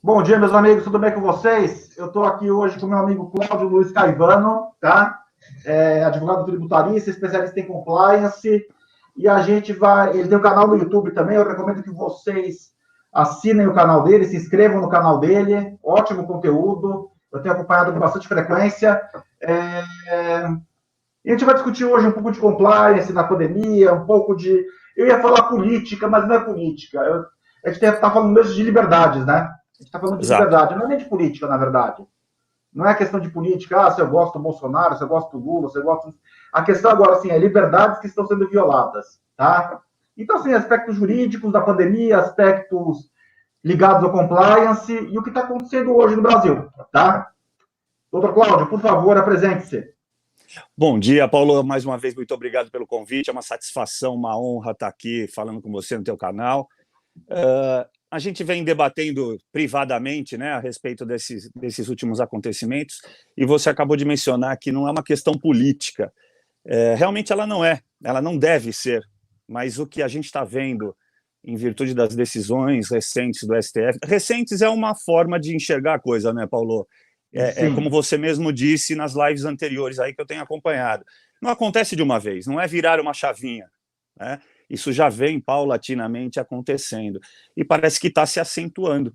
Bom dia, meus amigos, tudo bem com vocês? Eu estou aqui hoje com meu amigo Cláudio Luiz Caivano, tá? Advogado tributarista, especialista em compliance, e a gente vai... Ele tem um canal no YouTube também, eu recomendo que vocês assinem o canal dele, se inscrevam no canal dele, ótimo conteúdo, eu tenho acompanhado com bastante frequência. E a gente vai discutir hoje um pouco de compliance na pandemia, um pouco de... Eu ia falar política, mas não é política. A gente está falando mesmo de liberdades, né? A gente está falando de Exato. liberdade, não é nem de política, na verdade. Não é questão de política, se eu gosto do Bolsonaro, se eu gosto do Lula, se eu gosto... A questão agora, assim, é liberdades que estão sendo violadas, tá? Então, assim, aspectos jurídicos da pandemia, aspectos ligados ao compliance e o que está acontecendo hoje no Brasil, tá? Doutor Cláudio, por favor, apresente-se. Bom dia, Paulo. Mais uma vez, muito obrigado pelo convite. É uma satisfação, uma honra estar aqui falando com você no teu canal. A gente vem debatendo privadamente, né, a respeito desses últimos acontecimentos, e você acabou de mencionar que não é uma questão política. Realmente ela não deve ser, mas o que a gente está vendo em virtude das decisões recentes do STF, recentes é uma forma de enxergar a coisa, né, Paulo? Como você mesmo disse nas lives anteriores aí que eu tenho acompanhado. Não acontece de uma vez, não é virar uma chavinha, né? Isso já vem paulatinamente acontecendo. E parece que está se acentuando.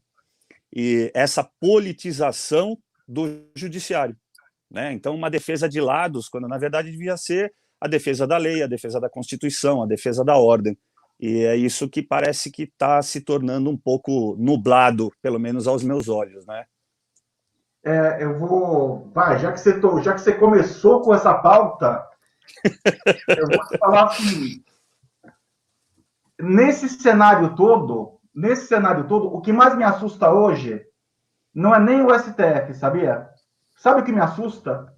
E essa politização do judiciário, né? Então, uma defesa de lados, quando na verdade devia ser a defesa da lei, a defesa da Constituição, a defesa da ordem. E é isso que parece que está se tornando um pouco nublado, pelo menos aos meus olhos, né? Eu vou... já que você começou com essa pauta, eu vou te falar assim, nesse cenário todo, o que mais me assusta hoje não é nem o STF, sabia? Sabe o que me assusta?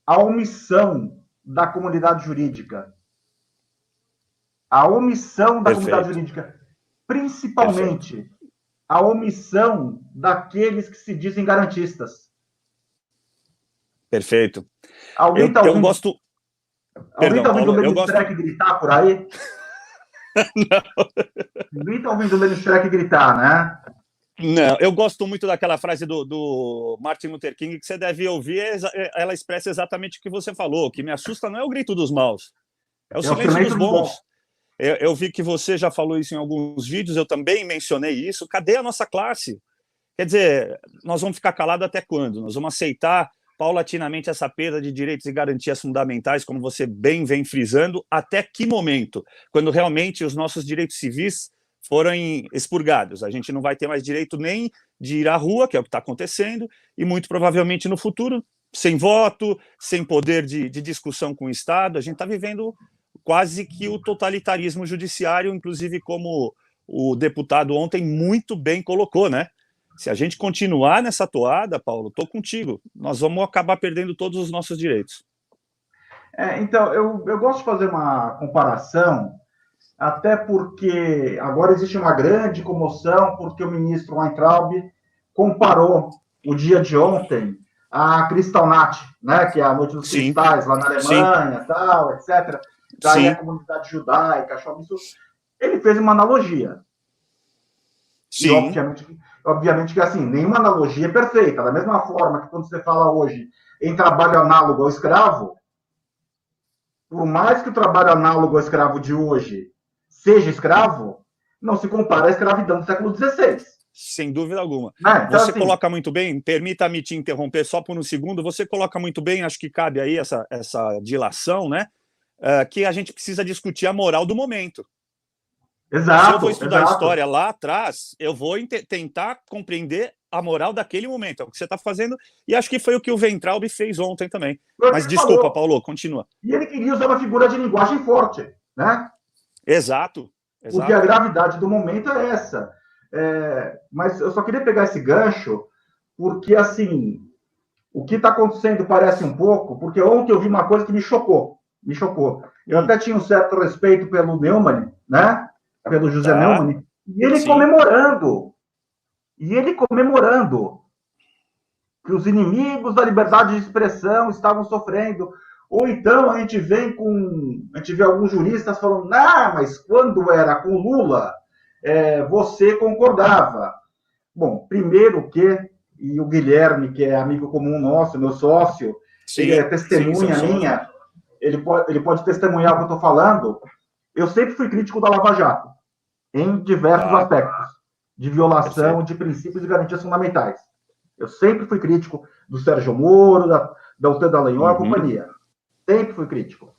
A omissão da comunidade jurídica. A omissão da comunidade jurídica. Principalmente a omissão daqueles que se dizem garantistas. Perfeito. Alguém está ouvindo... gosto... Alguém está ouvindo o Lenny gosto... Streck gritar por aí? Não. Ninguém está ouvindo o Lenny Streck gritar, né? Não, eu gosto muito daquela frase do Martin Luther King, que você deve ouvir, ela expressa exatamente o que você falou. O que me assusta não é o grito dos maus, é o silêncio dos bons. Eu vi que você já falou isso em alguns vídeos, eu também mencionei isso. Cadê a nossa classe? Quer dizer, nós vamos ficar calados até quando? Nós vamos aceitar paulatinamente essa perda de direitos e garantias fundamentais, como você bem vem frisando, até que momento? Quando realmente os nossos direitos civis forem expurgados. A gente não vai ter mais direito nem de ir à rua, que é o que está acontecendo, e muito provavelmente no futuro, sem voto, sem poder de discussão com o Estado. A gente está vivendo quase que o totalitarismo judiciário, inclusive como o deputado ontem muito bem colocou, né? Se a gente continuar nessa toada, Paulo, estou contigo, nós vamos acabar perdendo todos os nossos direitos. Então, eu gosto de fazer uma comparação, até porque agora existe uma grande comoção, porque o ministro Weintraub comparou o dia de ontem a Kristallnacht, né, que é a Noite dos Cristais, lá na Alemanha, tal, etc. Daí a comunidade judaica, isso. Ele fez uma analogia. Sim. E obviamente que, assim, nenhuma analogia é perfeita. Da mesma forma que quando você fala hoje em trabalho análogo ao escravo, por mais que o trabalho análogo ao escravo de hoje seja escravo, não se compara à escravidão do século XVI. Sem dúvida alguma. Então, você assim, coloca muito bem, permita-me te interromper só por um segundo, você coloca muito bem, acho que cabe aí essa dilação, né? Que a gente precisa discutir a moral do momento. Exato. Se eu vou estudar história lá atrás, eu vou tentar compreender a moral daquele momento. É o que você está fazendo, e acho que foi o que o Weintraub fez ontem também. Mas desculpa, Paulo, continua. E ele queria usar uma figura de linguagem forte, né? Exato. Porque a gravidade do momento é essa. Mas eu só queria pegar esse gancho, porque, assim, o que está acontecendo parece um pouco, porque ontem eu vi uma coisa que me chocou. Eu até tinha um certo respeito pelo Neumann, né? Pelo José Neumann, e ele comemorando que os inimigos da liberdade de expressão estavam sofrendo. Ou então a gente vê alguns juristas falando, mas quando era com Lula, você concordava. Bom, primeiro e o Guilherme, que é amigo comum nosso, meu sócio, Sim, ele é testemunha sim, minha, ele pode testemunhar o que eu estou falando. Eu sempre fui crítico da Lava Jato, em diversos aspectos, de violação de princípios e garantias fundamentais. Eu sempre fui crítico do Sérgio Moro, da UT Dallagnol, a companhia. Sempre fui crítico.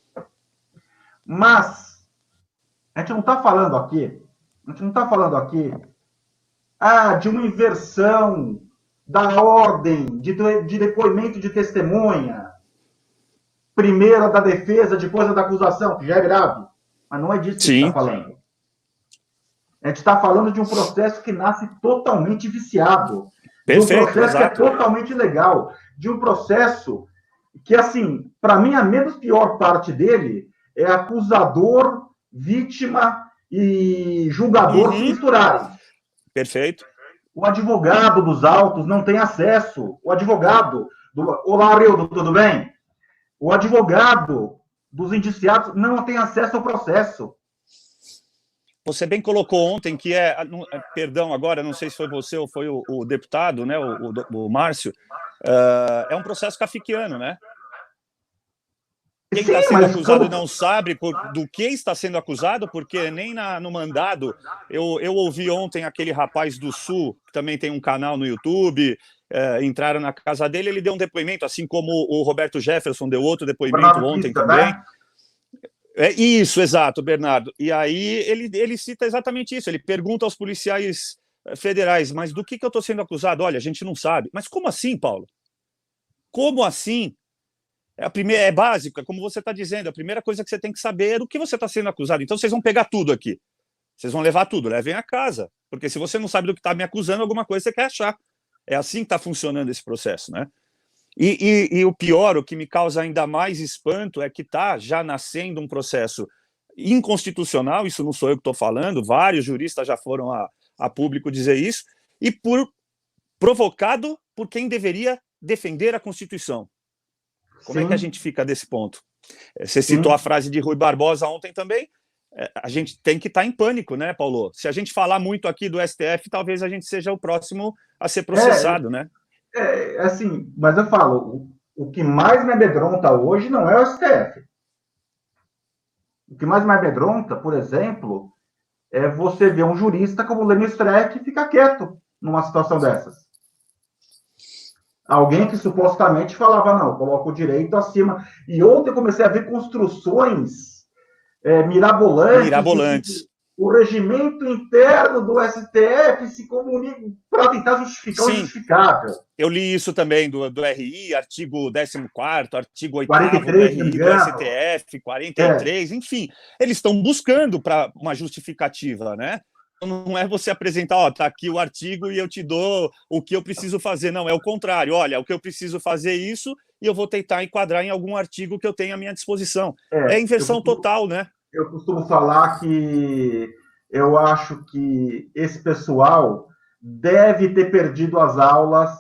Mas, a gente não está falando aqui, de uma inversão da ordem de depoimento de testemunha, primeiro a da defesa, depois a da acusação, que já é grave. Mas não é disso que a gente está falando. A gente está falando de um processo que nasce totalmente viciado. Perfeito, de um processo que é totalmente ilegal. De um processo que, assim, para mim, a menos pior parte dele é acusador, vítima e julgador se misturarem. Perfeito. O advogado dos autos não tem acesso. O advogado Olá, Arildo, tudo bem? O advogado dos indiciados não tem acesso ao processo. Você bem colocou ontem que perdão, agora, não sei se foi você ou foi o deputado, né, o Márcio, é um processo kafkiano, né? Quem está sendo acusado não sabe do que está sendo acusado, porque nem no mandado. Eu ouvi ontem aquele rapaz do Sul, que também tem um canal no YouTube, entraram na casa dele, ele deu um depoimento, assim como o Roberto Jefferson deu outro depoimento ontem também. Né? Isso, exato, Bernardo. E aí ele cita exatamente isso, ele pergunta aos policiais federais, mas do que eu estou sendo acusado? Olha, a gente não sabe. Mas como assim, Paulo? Como assim? É básico, é como você está dizendo, a primeira coisa que você tem que saber é do que você está sendo acusado. Então vocês vão pegar tudo aqui, vocês vão levar tudo, levem a casa, porque se você não sabe do que está me acusando, alguma coisa você quer achar. É assim que está funcionando esse processo, né? E o pior, o que me causa ainda mais espanto é que está já nascendo um processo inconstitucional, isso não sou eu que estou falando, vários juristas já foram a público dizer isso, e provocado por quem deveria defender a Constituição. Como é que a gente fica desse ponto? Você citou a frase de Rui Barbosa ontem também. A gente tem que estar em pânico, né, Paulo? Se a gente falar muito aqui do STF, talvez a gente seja o próximo a ser processado, né? Assim, mas eu falo, o que mais me amedronta hoje não é o STF. O que mais me amedronta, por exemplo, é você ver um jurista como o Lênin Streck ficar quieto numa situação dessas. Alguém que supostamente falava, não, coloca o direito acima. E ontem eu comecei a ver construções mirabolantes. O regimento interno do STF se comunica para tentar justificar o injustificável. Eu li isso também do RI, artigo 14º, artigo 8º 43, do RI, do STF, 43, enfim. Eles estão buscando para uma justificativa, né? Não é você apresentar, tá aqui o artigo e eu te dou o que eu preciso fazer. Não, é o contrário. Olha, o que eu preciso fazer é isso e eu vou tentar enquadrar em algum artigo que eu tenho à minha disposição. É inversão total, né? Eu costumo falar que eu acho que esse pessoal deve ter perdido as aulas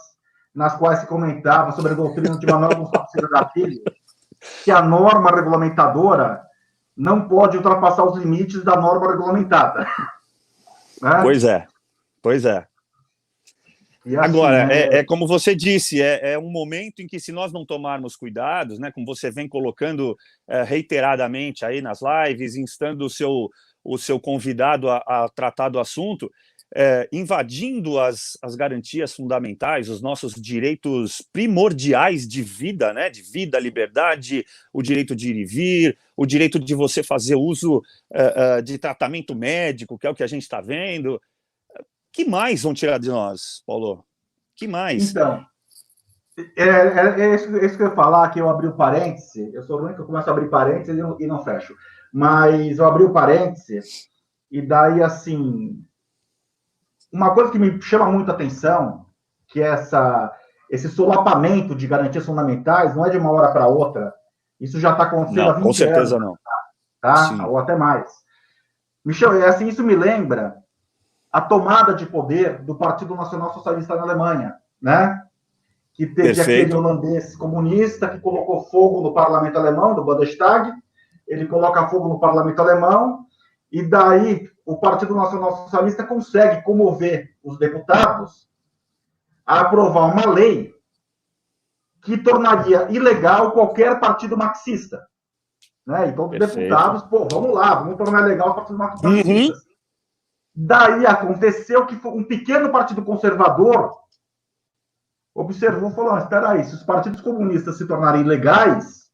nas quais se comentava sobre a doutrina de Manuel Gonçalves da Filho, que a norma regulamentadora não pode ultrapassar os limites da norma regulamentada. Né? Pois é. Assim, agora, como você disse, é um momento em que, se nós não tomarmos cuidados, né, como você vem colocando reiteradamente aí nas lives, instando o seu convidado a tratar do assunto, invadindo as garantias fundamentais, os nossos direitos primordiais de vida, né, de vida, liberdade, o direito de ir e vir, o direito de você fazer uso de tratamento médico, que é o que a gente está vendo. Que mais vão tirar de nós, Paulo? Que mais? Então, é isso que eu ia falar, que eu abri o parêntese. Eu sou o único que eu começo a abrir parênteses e não fecho. Mas eu abri o parêntese e daí, assim, uma coisa que me chama muito a atenção, que é esse solapamento de garantias fundamentais, não é de uma hora para outra. Isso já está acontecendo há 20 anos. Com certeza não. Tá? Ou até mais. Michel, isso me lembra a tomada de poder do Partido Nacional Socialista na Alemanha, né? Que teve aquele holandês comunista que colocou fogo no parlamento alemão, do Bundestag, ele coloca fogo no parlamento alemão, e daí o Partido Nacional Socialista consegue comover os deputados a aprovar uma lei que tornaria ilegal qualquer partido marxista. Né? Então, os deputados, vamos lá, vamos tornar legal os partidos marxistas. Uhum. Daí aconteceu que um pequeno partido conservador observou e falou, espera aí, se os partidos comunistas se tornarem legais,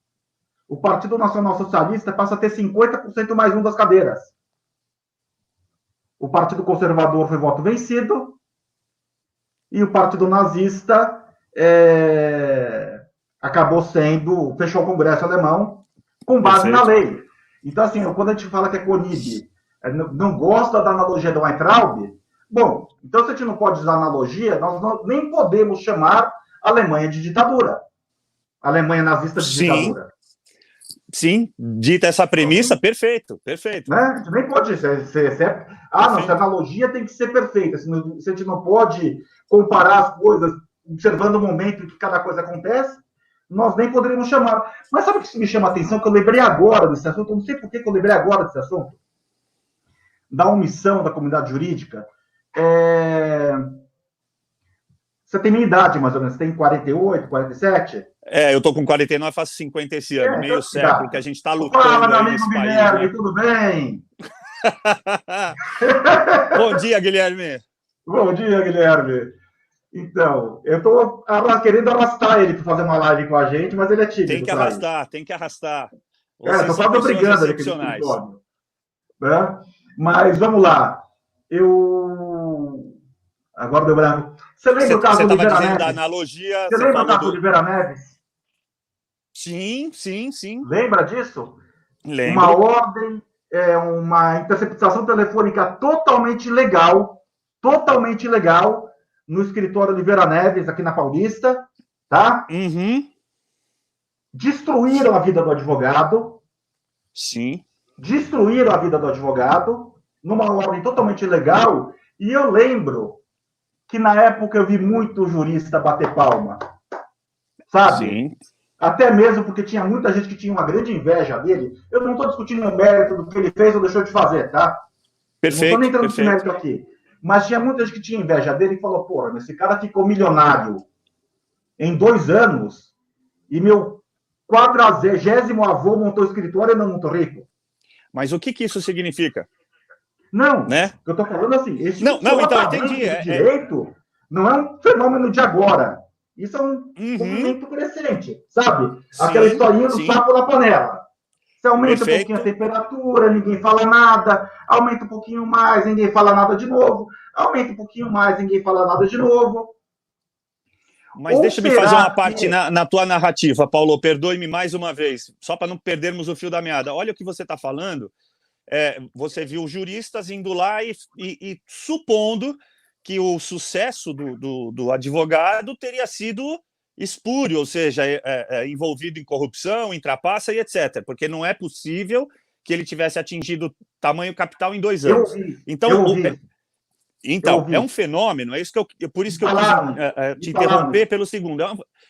o Partido Nacional Socialista passa a ter 50% mais um das cadeiras. O Partido Conservador foi voto vencido e o Partido Nazista acabou fechou o Congresso alemão com base na lei. Então, assim, quando a gente fala que é Conib não gosta da analogia do Weintraub, bom, então se a gente não pode usar analogia, nós nem podemos chamar a Alemanha de ditadura. A Alemanha nazista de ditadura. Sim, dita essa premissa, perfeito. Né? A gente nem pode ser não, essa analogia tem que ser perfeita. Se a gente não pode comparar as coisas observando o momento em que cada coisa acontece, nós nem poderíamos chamar. Mas sabe o que me chama a atenção? Que eu lembrei agora desse assunto, eu não sei por que eu lembrei agora desse assunto. Da omissão da comunidade jurídica. Você tem minha idade, mais ou menos. Você tem 48, 47? Eu tô com 49, faço 50 esse ano. Meio século que a gente está lutando. Fala, meu amigo Guilherme, país, né? Tudo bem? Bom dia, Guilherme. Bom dia, Guilherme. Então, eu tô querendo arrastar ele para fazer uma live com a gente, mas ele é tímido. Tem que arrastar. Tô só obrigando ele aqui no escritório. Né? Mas vamos lá. Agora deu branco. Você lembra o caso do Oliveira Neves? Da analogia, você lembra o caso do Oliveira Neves? Sim. Lembra disso? Lembro. Uma ordem, uma interceptação telefônica totalmente ilegal no escritório Oliveira Neves, aqui na Paulista, tá? Uhum. Destruíram a vida do advogado. Sim. Destruíram a vida do advogado numa ordem totalmente ilegal. E eu lembro que na época eu vi muito jurista bater palma, sabe? Sim. Até mesmo porque tinha muita gente que tinha uma grande inveja dele. Eu não estou discutindo o mérito do que ele fez ou deixou de fazer, tá? Perfeito. Não estou nem entrando nesse mérito aqui. Mas tinha muita gente que tinha inveja dele e falou, porra, esse cara ficou milionário em 2 anos e meu 40º avô montou escritório e não montou rico. Mas o que isso significa? Não, né? Eu estou falando assim, esse então entendi. direito não é um fenômeno de agora. Isso é um movimento crescente, sabe? Aquela historinha do sapo na panela. Você aumenta um pouquinho a temperatura, ninguém fala nada. Aumenta um pouquinho mais, ninguém fala nada de novo. Aumenta um pouquinho mais, ninguém fala nada de novo. Mas deixa-me fazer uma parte na tua narrativa, Paulo. Perdoe-me mais uma vez, só para não perdermos o fio da meada. Olha o que você está falando. Você viu juristas indo lá e supondo que o sucesso do advogado teria sido espúrio, ou seja, envolvido em corrupção, em trapaça e etc. Porque não é possível que ele tivesse atingido tamanho capital em 2 anos. Então, é um fenômeno, é isso que por isso que eu quis te interromper pelo segundo.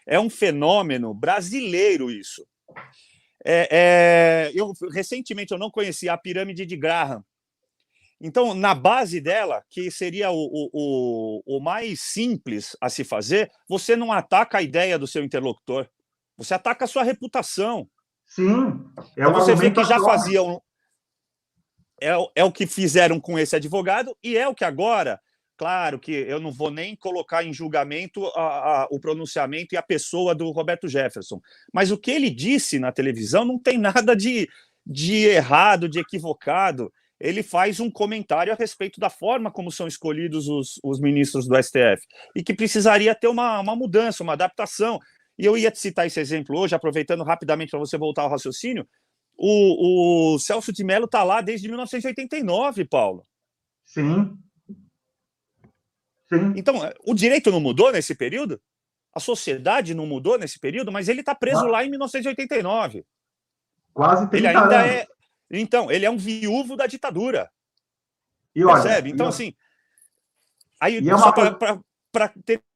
É um fenômeno brasileiro isso. Recentemente eu não conhecia a pirâmide de Graham. Então, na base dela, que seria o mais simples a se fazer, você não ataca a ideia do seu interlocutor, você ataca a sua reputação. Sim. Então você vê que já faziam... É o que fizeram com esse advogado e é o que agora... Claro que eu não vou nem colocar em julgamento o pronunciamento e a pessoa do Roberto Jefferson, mas o que ele disse na televisão não tem nada de errado, de equivocado. Ele faz um comentário a respeito da forma como são escolhidos os ministros do STF e que precisaria ter uma mudança, uma adaptação. E eu ia te citar esse exemplo hoje, aproveitando rapidamente para você voltar ao raciocínio. O Celso de Mello está lá desde 1989, Paulo. Sim. Então, o direito não mudou nesse período? A sociedade não mudou nesse período? Mas ele está preso lá em 1989. Quase 30 ele ainda anos. Então, ele é um viúvo da ditadura. E olha, percebe? Então, assim... Aí, só para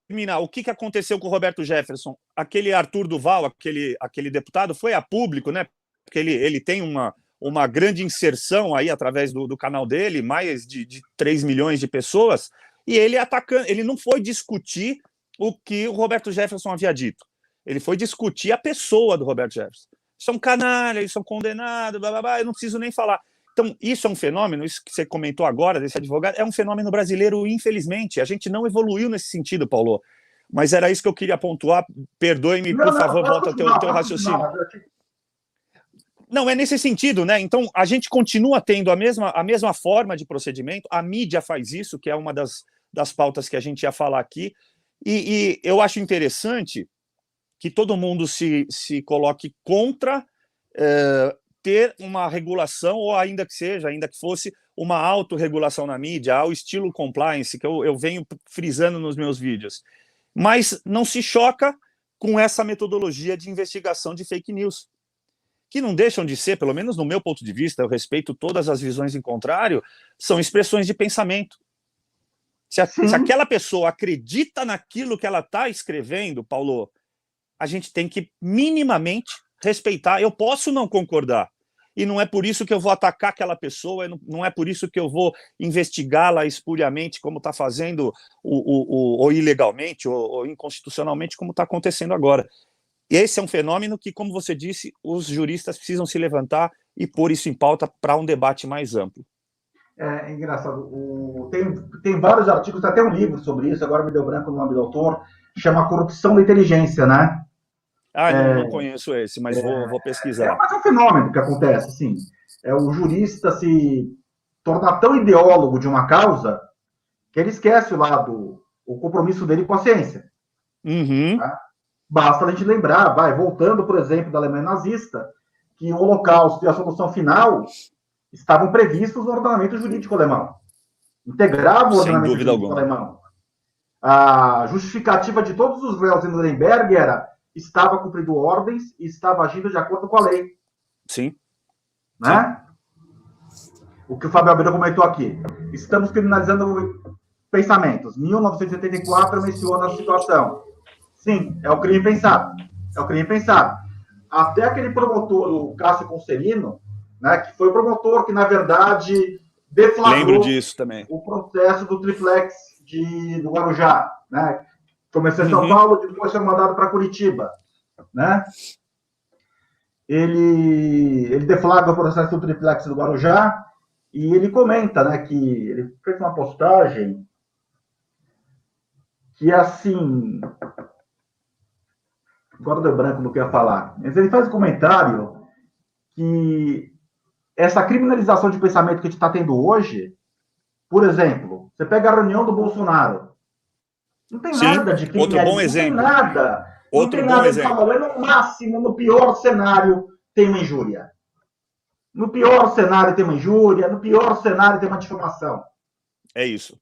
terminar, o que aconteceu com o Roberto Jefferson? Aquele Arthur Duval, aquele deputado, foi a público, né? Porque ele tem uma grande inserção aí através do canal dele, mais de 3 milhões de pessoas, e ele atacando, ele não foi discutir o que o Roberto Jefferson havia dito. Ele foi discutir a pessoa do Roberto Jefferson. São canalha, eles são condenados, blá, blá, blá, eu não preciso nem falar. Então, isso é um fenômeno, isso que você comentou agora, desse advogado, é um fenômeno brasileiro, infelizmente. A gente não evoluiu nesse sentido, Paulo. Mas era isso que eu queria pontuar. Perdoe-me, por favor, volta ao teu raciocínio. Não, é nesse sentido, né? Então, a gente continua tendo a mesma forma de procedimento, a mídia faz isso, que é uma das pautas que a gente ia falar aqui, e eu acho interessante que todo mundo se coloque contra ter uma regulação, ou ainda que fosse uma autorregulação na mídia, ao estilo compliance, que eu venho frisando nos meus vídeos. Mas não se choca com essa metodologia de investigação de fake news, que não deixam de ser, pelo menos no meu ponto de vista, eu respeito todas as visões em contrário, são expressões de pensamento. Se aquela pessoa acredita naquilo que ela está escrevendo, Paulo, a gente tem que minimamente respeitar. Eu posso não concordar, e não é por isso que eu vou atacar aquela pessoa, não é por isso que eu vou investigá-la espuriamente, como está fazendo, ou ilegalmente, ou inconstitucionalmente, como está acontecendo agora. Esse é um fenômeno que, como você disse, os juristas precisam se levantar e pôr isso em pauta para um debate mais amplo. É engraçado. Tem vários artigos, até um livro sobre isso, agora me deu branco o nome do autor, chama Corrupção da Inteligência, né? Não conheço esse, mas vou pesquisar. Mas é um fenômeno que acontece, assim. O jurista se torna tão ideólogo de uma causa que ele esquece o compromisso dele com a ciência. Uhum. Tá? Basta a gente lembrar, voltando, por exemplo, da Alemanha nazista, que o Holocausto e a solução final estavam previstos no ordenamento jurídico alemão. Integravam o ordenamento jurídico alemão. A justificativa de todos os réus em Nuremberg estava cumprindo ordens e estava agindo de acordo com a lei. Sim. Né? Sim. O que o Fábio Abreu comentou aqui. Estamos criminalizando pensamentos. 1984 menciona a situação. Sim, é o crime pensado. É o crime pensado. Até aquele promotor, o Cássio Conselino, né, que foi o promotor que, na verdade, deflagrou o processo do triplex do Guarujá. Né? Começou em São Paulo, depois foi mandado para Curitiba. Né? Ele deflagra o processo do triplex do Guarujá e ele comenta, né, que ele fez uma postagem que, assim... Agora deu branco no que eu ia falar. Mas ele faz um comentário que essa criminalização de pensamento que a gente está tendo hoje, por exemplo, você pega a reunião do Bolsonaro, não tem nada de criminalização. Outro bom exemplo. Não tem nada. Outro bom exemplo. No máximo, no pior cenário, tem uma injúria. No pior cenário tem uma injúria, no pior cenário tem uma difamação. É isso.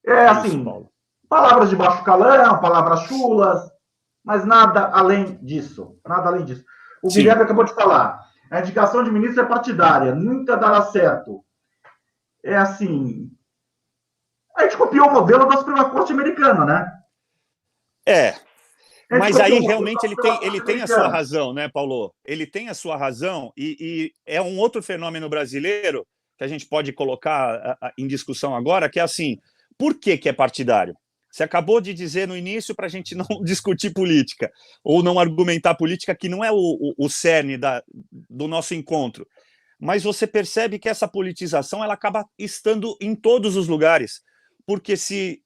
Assim, isso, palavras de baixo calão, palavras chulas, mas nada além disso. Nada além disso. O Guilherme acabou de falar. A indicação de ministro é partidária. Nunca dará certo. É assim... A gente copiou o modelo da Suprema Corte americana, né? Mas aí realmente ele tem a sua razão, né, Paulo? Ele tem a sua razão e é um outro fenômeno brasileiro que a gente pode colocar em discussão agora, que é assim, por que é partidário? Você acabou de dizer no início para a gente não discutir política, ou não argumentar política, que não é o cerne do nosso encontro. Mas você percebe que essa politização ela acaba estando em todos os lugares. Porque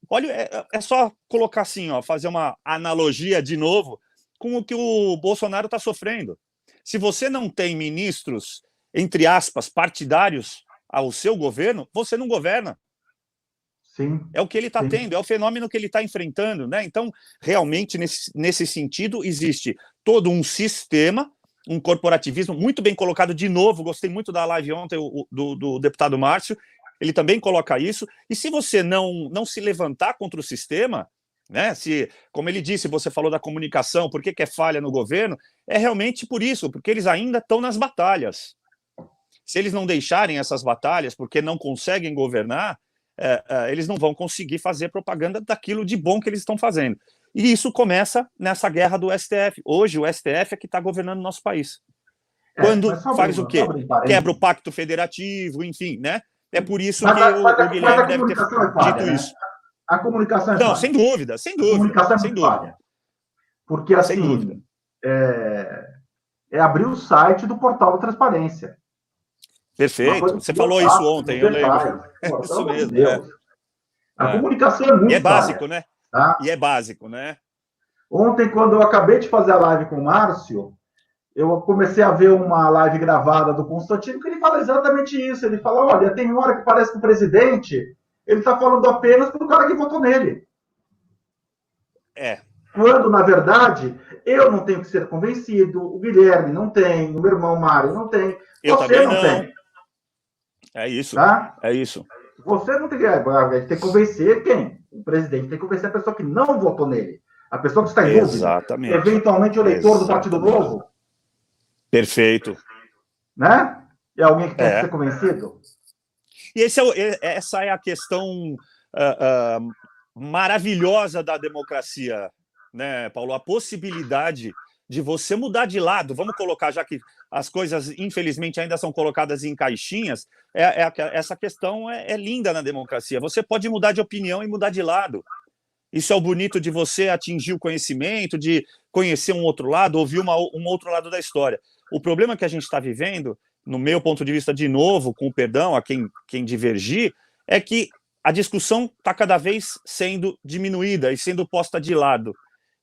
olha, é só colocar assim, fazer uma analogia de novo com o que o Bolsonaro está sofrendo. Se você não tem ministros, entre aspas, partidários ao seu governo, você não governa. Sim. É o que ele está tendo, é o fenômeno que ele está enfrentando, né? Então, realmente, nesse sentido, existe todo um sistema, um corporativismo muito bem colocado de novo. Gostei muito da live ontem do deputado Márcio. Ele também coloca isso. E se você não se levantar contra o sistema, né? Como ele disse, você falou da comunicação, por que é falha no governo? É realmente por isso, porque eles ainda estão nas batalhas. Se eles não deixarem essas batalhas, porque não conseguem governar, eles não vão conseguir fazer propaganda daquilo de bom que eles estão fazendo. E isso começa nessa guerra do STF. Hoje o STF é que está governando o nosso país. Quando faz o quê? Quebra o pacto federativo, enfim, né? É por isso que o Guilherme deve ter dito isso. A comunicação é Não, falha. sem dúvida, sem A dúvida. comunicação é Sem muito dúvida. falha. Porque, Sem dúvida. assim, é abrir o site do portal da transparência. Perfeito. Você falou isso ontem, eu lembro. Pô, Isso pelo amor de mesmo. Deus. A comunicação é E é muito básico, falha, né? tá? E é básico, né? Ontem, quando eu acabei de fazer a live com o Márcio, eu comecei a ver uma live gravada do Constantino que ele fala exatamente isso. Ele fala, olha, tem hora que parece que o presidente ele está falando apenas para o cara que votou nele. Quando, na verdade, eu não tenho que ser convencido, o Guilherme não tem, o meu irmão Mário não tem, Eu você também não tem. É isso. Tá? É isso. Você não tem que... A gente tem que convencer quem? O presidente tem que convencer a pessoa que não votou nele. A pessoa que está em dúvida. Exatamente. Eventualmente o eleitor do Partido Novo. Perfeito. Né? É alguém que tem que ser convencido. E essa é a questão maravilhosa da democracia, né, Paulo? A possibilidade de você mudar de lado. Vamos colocar, já que as coisas, infelizmente, ainda são colocadas em caixinhas, essa questão é linda na democracia. Você pode mudar de opinião e mudar de lado. Isso é o bonito de você atingir o conhecimento, de conhecer um outro lado, ouvir um outro lado da história. O problema que a gente está vivendo, no meu ponto de vista, de novo, com o perdão a quem divergir, é que a discussão está cada vez sendo diminuída e sendo posta de lado.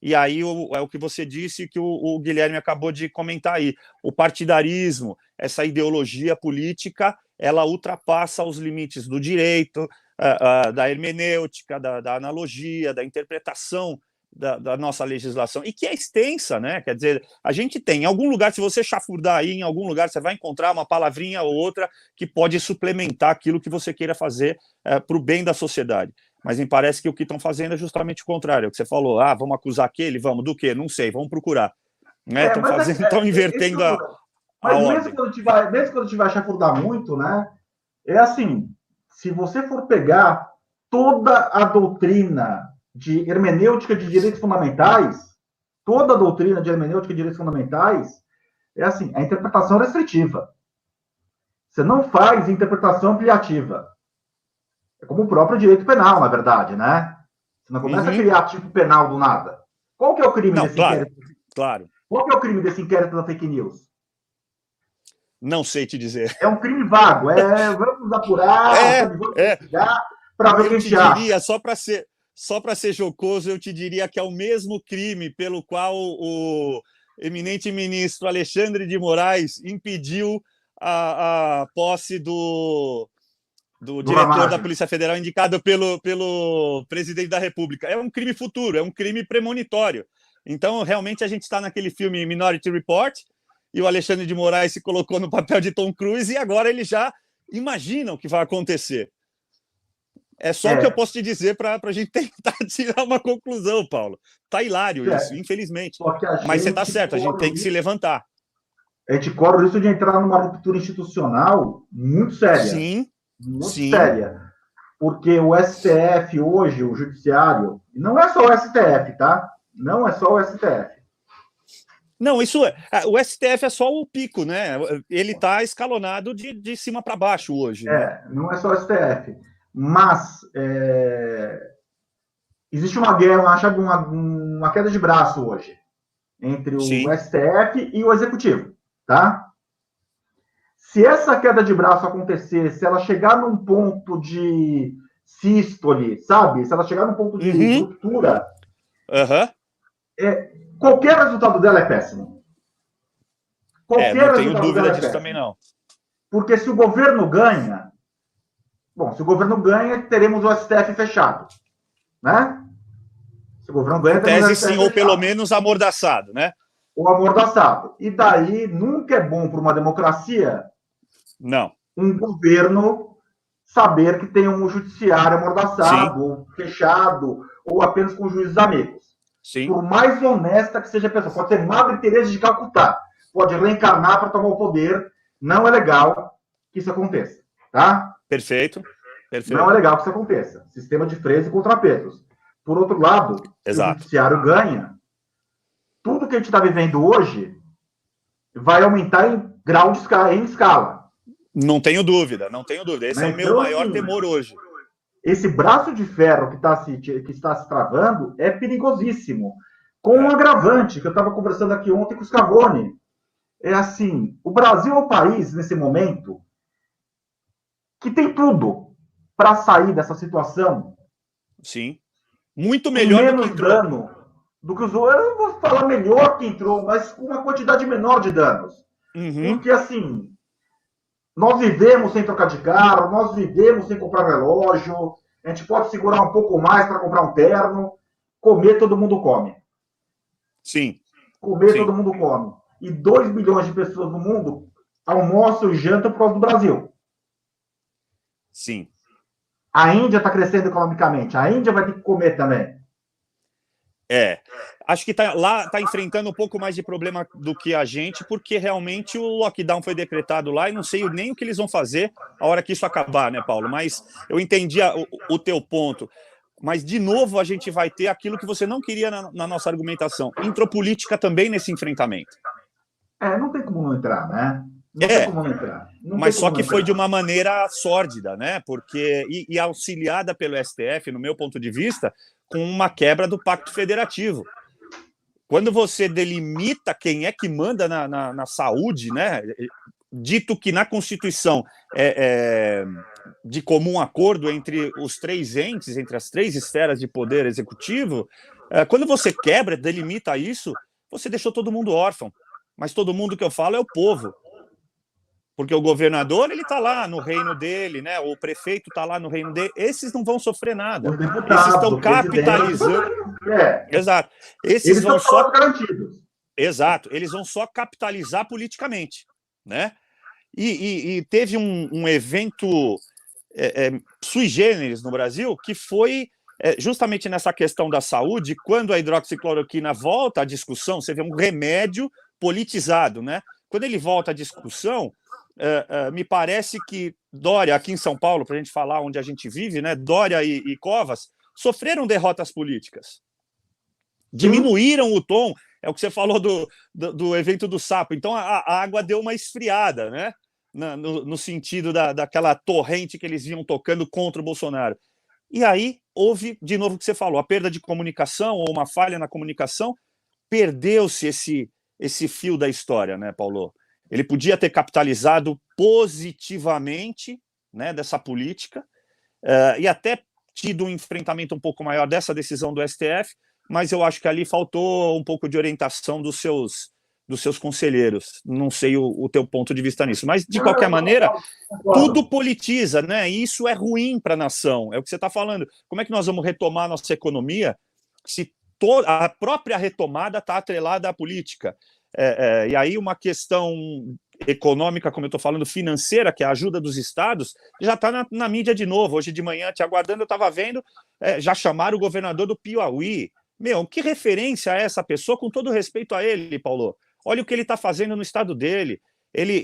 E aí é o que você disse, que o Guilherme acabou de comentar aí. O partidarismo, essa ideologia política, ela ultrapassa os limites do direito, da hermenêutica, da analogia, da interpretação da nossa legislação, e que é extensa, né? Quer dizer, a gente tem, em algum lugar, se você chafurdar aí, em algum lugar você vai encontrar uma palavrinha ou outra que pode suplementar aquilo que você queira fazer para o bem da sociedade. Mas me parece que o que estão fazendo é justamente o contrário, é o que você falou, vamos acusar aquele, vamos, do quê? Não sei, vamos procurar. Né? Estão invertendo a mas ordem. Mesmo quando a gente vai chafurdar muito, né? É assim, se você for pegar toda a doutrina de hermenêutica de direitos fundamentais, toda a doutrina de hermenêutica de direitos fundamentais, é assim, a interpretação restritiva. Você não faz interpretação ampliativa. É como o próprio direito penal, na verdade, né? Você não começa a criar tipo penal do nada. Qual que é o crime desse inquérito? Claro. Qual que é o crime desse inquérito da fake news? Não sei te dizer. É um crime vago. Vamos apurar, vamos investigar para ver o que a gente acha. Só para ser jocoso, eu te diria que é o mesmo crime pelo qual o eminente ministro Alexandre de Moraes impediu a posse do diretor da Polícia Federal indicado pelo presidente da República. É um crime futuro, é um crime premonitório. Então, realmente, a gente está naquele filme Minority Report, e o Alexandre de Moraes se colocou no papel de Tom Cruise, e agora ele já imagina o que vai acontecer. É só o que eu posso te dizer para a gente tentar tirar uma conclusão, Paulo. Tá hilário isso, infelizmente. Mas você está certo, a gente tem que se levantar. A gente corre o risco de entrar numa ruptura institucional muito séria. Sim. Muito séria. Porque o STF hoje, o judiciário, não é só o STF, tá? Não é só o STF. Não, o STF é só o pico, né? Ele está escalonado de cima para baixo hoje. Né? Não é só o STF. Mas existe uma guerra, uma queda de braço hoje entre o STF e o Executivo, tá? Se essa queda de braço acontecer, se ela chegar num ponto de sístole, sabe? Se ela chegar num ponto de ruptura, qualquer resultado dela é péssimo. Não tenho dúvida disso também, não. Porque se o governo ganha, teremos o STF fechado, né? Se o governo ganha, teremos o STF fechado. Ou pelo menos amordaçado, né? Ou amordaçado. E daí, nunca é bom para uma democracia um governo saber que tem um judiciário amordaçado, ou fechado, ou apenas com juízes amigos. Sim. Por mais honesta que seja a pessoa, pode ser Madre Teresa de Calcutá, pode reencarnar para tomar o poder, não é legal que isso aconteça, tá? Perfeito. Não é legal que isso aconteça. Sistema de freios e contrapesos. Por outro lado, se o judiciário ganha, tudo que a gente está vivendo hoje vai aumentar em grau em escala. Não tenho dúvida. Esse é o meu maior temor hoje. esse braço de ferro que está se travando é perigosíssimo. Com um agravante, que eu estava conversando aqui ontem com o Scavone. É assim, o Brasil é o país, nesse momento, que tem tudo para sair dessa situação. Sim. Muito Com melhor do que menos entrou. dano do que os outros. Eu não vou falar melhor que entrou, mas com uma quantidade menor de danos. Uhum. Porque, assim, nós vivemos sem trocar de carro, nós vivemos sem comprar relógio, a gente pode segurar um pouco mais para comprar um terno, comer todo mundo come. Sim. Comer Sim. todo mundo come. E 2 bilhões de pessoas no mundo almoçam e jantam por causa do Brasil. Sim. A Índia está crescendo economicamente, a Índia vai ter que comer também. Acho que lá está enfrentando um pouco mais de problema do que a gente, porque realmente o lockdown foi decretado lá e não sei nem o que eles vão fazer a hora que isso acabar, né, Paulo? Mas eu entendi o teu ponto. Mas, de novo, a gente vai ter aquilo que você não queria na nossa argumentação. Entrou política também nesse enfrentamento. Não tem como não entrar, né? Não tem como não entrar. Mas só que foi de uma maneira sórdida, né? Porque, e auxiliada pelo STF, no meu ponto de vista, com uma quebra do pacto federativo. Quando você delimita quem é que manda na saúde, né? Dito que na Constituição de comum acordo entre os três entes, entre as três esferas de poder executivo, quando você quebra, delimita isso, você deixou todo mundo órfão. Mas todo mundo que eu falo é o povo. Porque o governador, ele está lá no reino dele, né? O prefeito está lá no reino dele. Esses não vão sofrer nada. Os deputados, esses estão capitalizando. Exato. Esses eles vão só garantidos. Exato. Eles vão só capitalizar politicamente, né? E teve um evento sui generis no Brasil que foi justamente nessa questão da saúde, quando a hidroxicloroquina volta à discussão, você vê um remédio politizado, né? Quando ele volta à discussão, me parece que Dória, aqui em São Paulo, para a gente falar onde a gente vive, né? Dória e Covas sofreram derrotas políticas. Diminuíram o tom, é o que você falou do evento do sapo. Então a água deu uma esfriada, né? No sentido daquela torrente que eles vinham tocando contra o Bolsonaro. E aí houve, de novo, o que você falou, a perda de comunicação ou uma falha na comunicação, perdeu-se esse fio da história, né, Paulo? Ele podia ter capitalizado positivamente, né, dessa política e até tido um enfrentamento um pouco maior dessa decisão do STF, mas eu acho que ali faltou um pouco de orientação dos seus conselheiros. Não sei o teu ponto de vista nisso, mas de qualquer maneira, tudo politiza, né? E isso é ruim para a nação. É o que você está falando. Como é que nós vamos retomar a nossa economia se a própria retomada está atrelada à política? E aí uma questão econômica, como eu estou falando, financeira, que é a ajuda dos estados, já está na mídia de novo. Hoje de manhã, te aguardando, eu estava vendo, já chamaram o governador do Piauí. Meu, que referência é essa pessoa, com todo respeito a ele, Paulo? Olha o que ele está fazendo no estado dele. Ele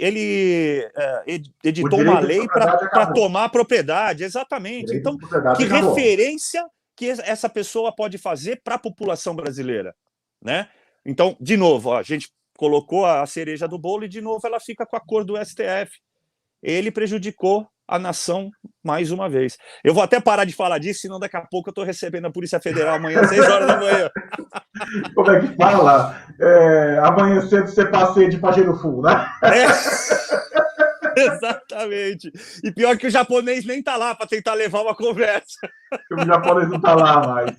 editou uma lei para tomar a propriedade, exatamente. Então, que referência que essa pessoa pode fazer para a população brasileira, né? Então, de novo, a gente colocou a cereja do bolo e, de novo, ela fica com a cor do STF. Ele prejudicou a nação mais uma vez. Eu vou até parar de falar disso, senão daqui a pouco eu estou recebendo a Polícia Federal amanhã às 6 horas da manhã. Como é que fala? Amanhã cedo você passeia de Pajero Full, né? Exatamente. E pior que o japonês nem tá lá para tentar levar uma conversa. O japonês não tá lá mais.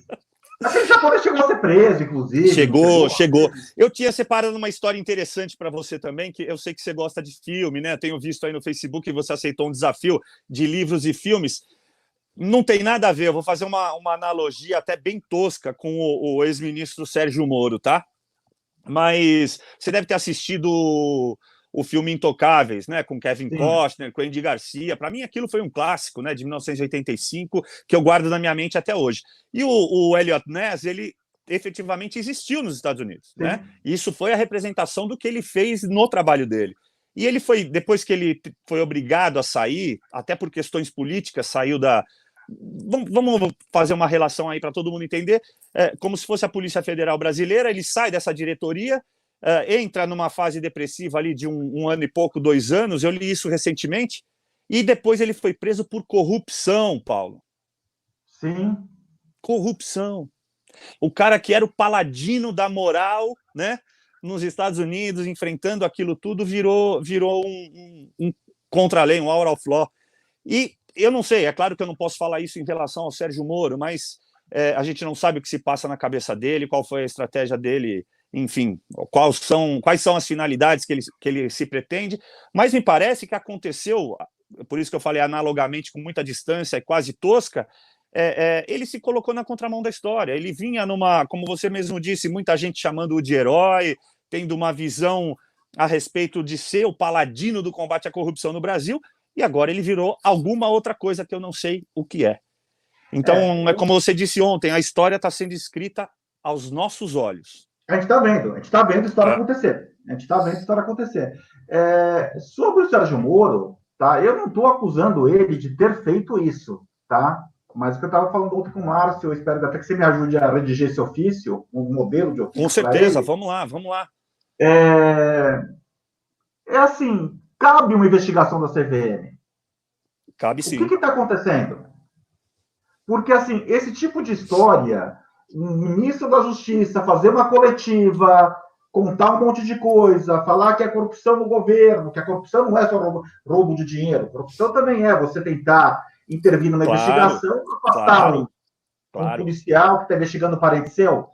Aquele japonês chegou a ser preso, inclusive. Chegou. Eu tinha separado uma história interessante para você também, que eu sei que você gosta de filme, né? Tenho visto aí no Facebook que você aceitou um desafio de livros e filmes. Não tem nada a ver, eu vou fazer uma analogia até bem tosca com o ex-ministro Sérgio Moro, tá? Mas você deve ter assistido o filme Intocáveis, né? Com Kevin Costner, com Andy Garcia. Para mim, aquilo foi um clássico, né? De 1985, que eu guardo na minha mente até hoje. E o Eliot Ness, ele efetivamente existiu nos Estados Unidos, né? E isso foi a representação do que ele fez no trabalho dele. E ele foi, depois que ele foi obrigado a sair, até por questões políticas, saiu da... Vamos fazer uma relação aí para todo mundo entender, como se fosse a Polícia Federal Brasileira, ele sai dessa diretoria, entra numa fase depressiva ali de um ano e pouco, 2 anos, eu li isso recentemente, e depois ele foi preso por corrupção, Paulo. Sim. Corrupção. O cara que era o paladino da moral, né, nos Estados Unidos, enfrentando aquilo tudo, virou um contra-lei, um out of law. E eu não sei, é claro que eu não posso falar isso em relação ao Sérgio Moro, mas a gente não sabe o que se passa na cabeça dele, qual foi a estratégia dele, enfim, quais são as finalidades que ele se pretende, mas me parece que aconteceu, por isso que eu falei analogamente, com muita distância e quase tosca, ele se colocou na contramão da história, ele vinha numa, como você mesmo disse, muita gente chamando-o de herói, tendo uma visão a respeito de ser o paladino do combate à corrupção no Brasil, e agora ele virou alguma outra coisa que eu não sei o que é. Então, é como você disse ontem, a história está sendo escrita aos nossos olhos. A gente está vendo a história acontecer. A gente está vendo a história acontecer. Sobre o Sérgio Moro, tá? Eu não estou acusando ele de ter feito isso, tá? Mas o que eu estava falando ontem com o Márcio, eu espero até que você me ajude a redigir esse ofício, um modelo de ofício. Com certeza, vamos lá. Assim, cabe uma investigação da CVM. Cabe sim. O que está acontecendo? Porque, assim, esse tipo de história, o ministro da Justiça fazer uma coletiva, contar um monte de coisa, falar que é corrupção no governo, que a corrupção não é só roubo de dinheiro, corrupção também é você tentar intervir numa investigação para afastar um policial que está investigando um parente seu.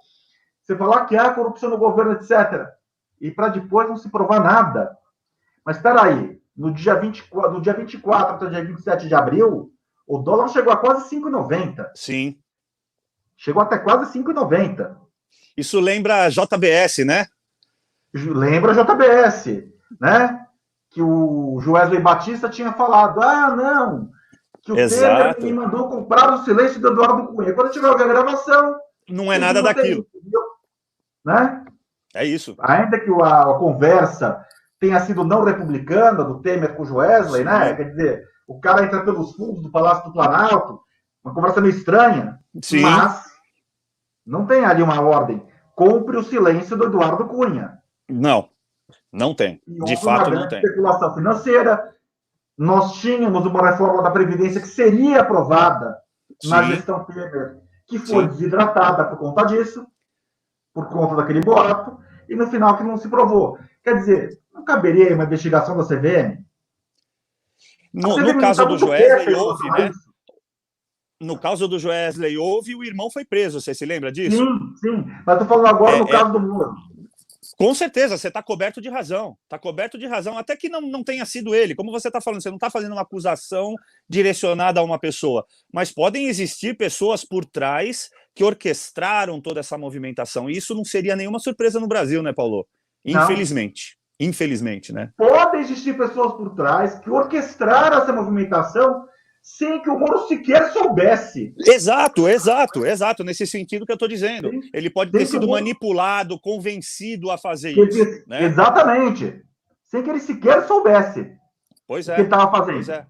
Você falar que há corrupção no governo, etc. E para depois não se provar nada. Mas espera aí, no dia 24 até o dia 27 de abril, o dólar chegou a quase 5,90. Sim. Chegou até quase 5,90. Isso lembra a JBS, né? Lembra a JBS, né? Que o Joesley Batista tinha falado, não, que o Temer me mandou comprar o silêncio do Eduardo Cunha. Quando tiver a gravação... Não é nada daquilo. Né? É isso. Ainda que a conversa tenha sido não republicana, do Temer com o Joesley, né? Quer dizer, o cara entra pelos fundos do Palácio do Planalto, uma conversa meio estranha, sim, mas não tem ali uma ordem. Compre o silêncio do Eduardo Cunha. Não tem. De fato, não tem. Especulação financeira. Nós tínhamos uma reforma da Previdência que seria aprovada na gestão Temer, que foi desidratada por conta disso, por conta daquele boato, e no final que não se provou. Quer dizer, não caberia uma investigação da CVM? No caso do Joesley, houve, né? No caso do Joesley, houve, o irmão foi preso, você se lembra disso? Sim. Mas estou falando agora no caso do Moro. Com certeza, você está coberto de razão. Está coberto de razão, até que não tenha sido ele. Como você está falando, você não está fazendo uma acusação direcionada a uma pessoa. Mas podem existir pessoas por trás que orquestraram toda essa movimentação. E isso não seria nenhuma surpresa no Brasil, né, Paulo? Infelizmente. Não. Infelizmente, né? Podem existir pessoas por trás que orquestraram essa movimentação sem que o Moro sequer soubesse. Exato. Nesse sentido que eu estou dizendo. Sim. Ele pode ter sido manipulado, convencido a fazer isso. Né? Exatamente. Sem que ele sequer soubesse o que ele estava fazendo. Pois é.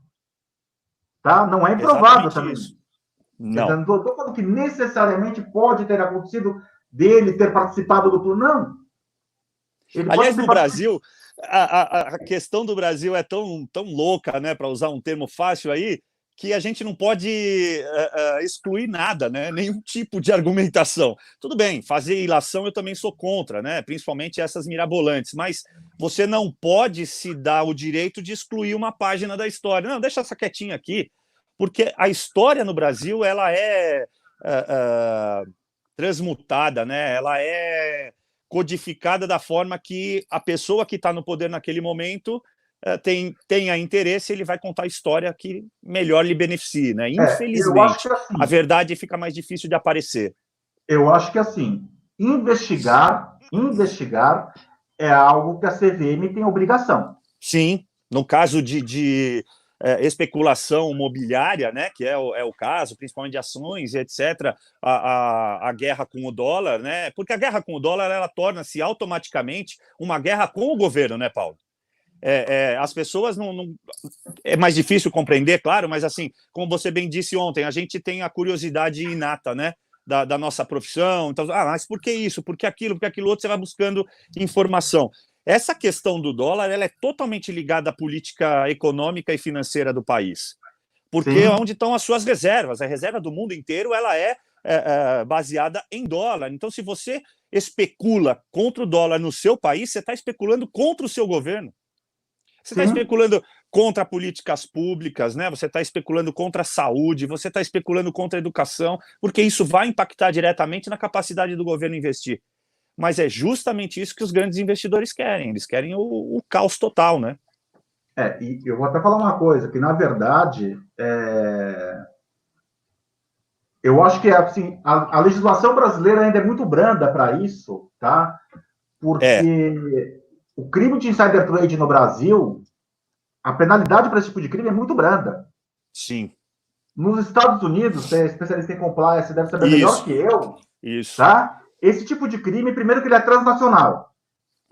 Tá? Não é improvável também. Isso. Não estou falando que necessariamente pode ter acontecido dele ter participado do plano. Não. Aliás, no Brasil, a questão do Brasil é tão louca, né, para usar um termo fácil aí, que a gente não pode excluir nada, né? Nenhum tipo de argumentação. Tudo bem, fazer ilação eu também sou contra, né? Principalmente essas mirabolantes, mas você não pode se dar o direito de excluir uma página da história. Não, deixa essa quietinha aqui, porque a história no Brasil ela é transmutada, né? Ela é codificada da forma que a pessoa que está no poder naquele momento tenha interesse, ele vai contar a história que melhor lhe beneficie, né? Infelizmente, assim, a verdade fica mais difícil de aparecer. Eu acho que, assim, investigar é algo que a CVM tem obrigação. Sim, no caso de especulação imobiliária, né, que é o caso, principalmente de ações e etc., a guerra com o dólar, né? Porque a guerra com o dólar, ela torna-se automaticamente uma guerra com o governo, né, Paulo? As pessoas não... É mais difícil compreender, claro, mas assim, como você bem disse ontem, a gente tem a curiosidade inata, né, da nossa profissão. Então, mas por que isso? Por que aquilo? Por que aquilo outro? Você vai buscando informação. Essa questão do dólar, ela é totalmente ligada à política econômica e financeira do país. porque é Sim. onde estão as suas reservas. A reserva do mundo inteiro ela é baseada em dólar. Então, se você especula contra o dólar no seu país, você está especulando contra o seu governo. Você está Sim. especulando contra políticas públicas, né? Você está especulando contra a saúde, você está especulando contra a educação, porque isso vai impactar diretamente na capacidade do governo investir. Mas é justamente isso que os grandes investidores querem. Eles querem o caos total, né? E eu vou até falar uma coisa, que na verdade, eu acho que assim, a legislação brasileira ainda é muito branda para isso, tá? Porque o crime de insider trade no Brasil, a penalidade para esse tipo de crime é muito branda. Sim. Nos Estados Unidos, você é especialista em compliance, você deve saber melhor Isso. que eu, Isso. tá? Esse tipo de crime, primeiro que ele é transnacional.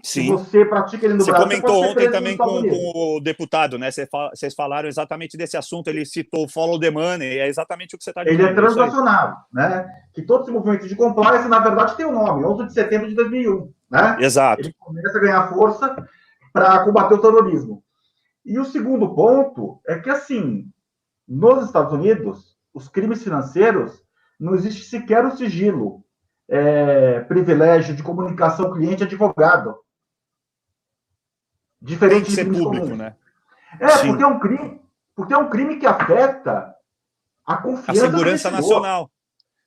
Se Sim. você pratica ele no Você Brasil, você pode comentou ser ontem preso nos também Estados Unidos. com o deputado, né? Vocês falaram exatamente desse assunto, ele citou o follow the money, é exatamente o que você está Ele dizendo. é transnacional, né? Que todo esse movimento de compliance, na verdade, tem um nome, 11 de setembro de 2001, né? Exato. Ele começa a ganhar força para combater o terrorismo. E o segundo ponto é que, assim, nos Estados Unidos, os crimes financeiros, não existe sequer o sigilo, privilégio de comunicação cliente-advogado. Tem Diferente que de ser crimes público, comuns. né? Porque Sim. é um crime que afeta a A confiança do segurança investidor. nacional.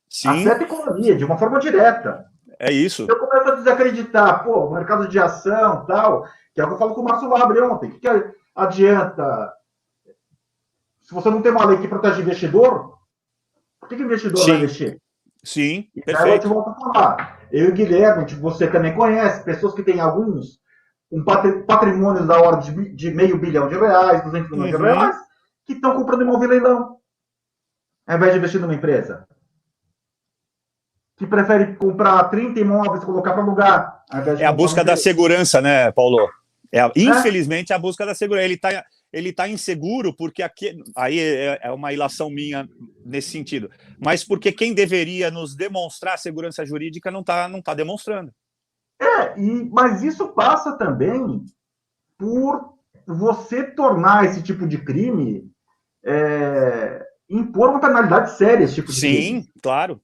Sim, Afeta a economia de uma forma direta. é isso. Eu começo a desacreditar, o mercado de ação tal, que é o que eu falo com o Márcio Labre ontem. O que adianta? Se você não tem uma lei que protege o investidor, por que o investidor vai Sim, investir? sim, E daí eu te perfeito. volto a falar. Eu e o Guilherme, você também conhece, pessoas que têm um patrimônio da ordem de meio bilhão de reais, 200 milhões de reais, que estão comprando imóvel em leilão, ao invés de investir numa empresa. Que prefere comprar 30 imóveis e colocar para alugar, ao invés de É a comprar uma busca da empresa. segurança, né, Paulo? Né? Infelizmente, é a busca da segurança. Ele tá inseguro porque aqui, aí é uma ilação minha nesse sentido. Mas porque quem deveria nos demonstrar segurança jurídica não tá demonstrando. Mas isso passa também por você tornar esse tipo de crime, impor uma penalidade séria esse tipo de crime. Sim, claro.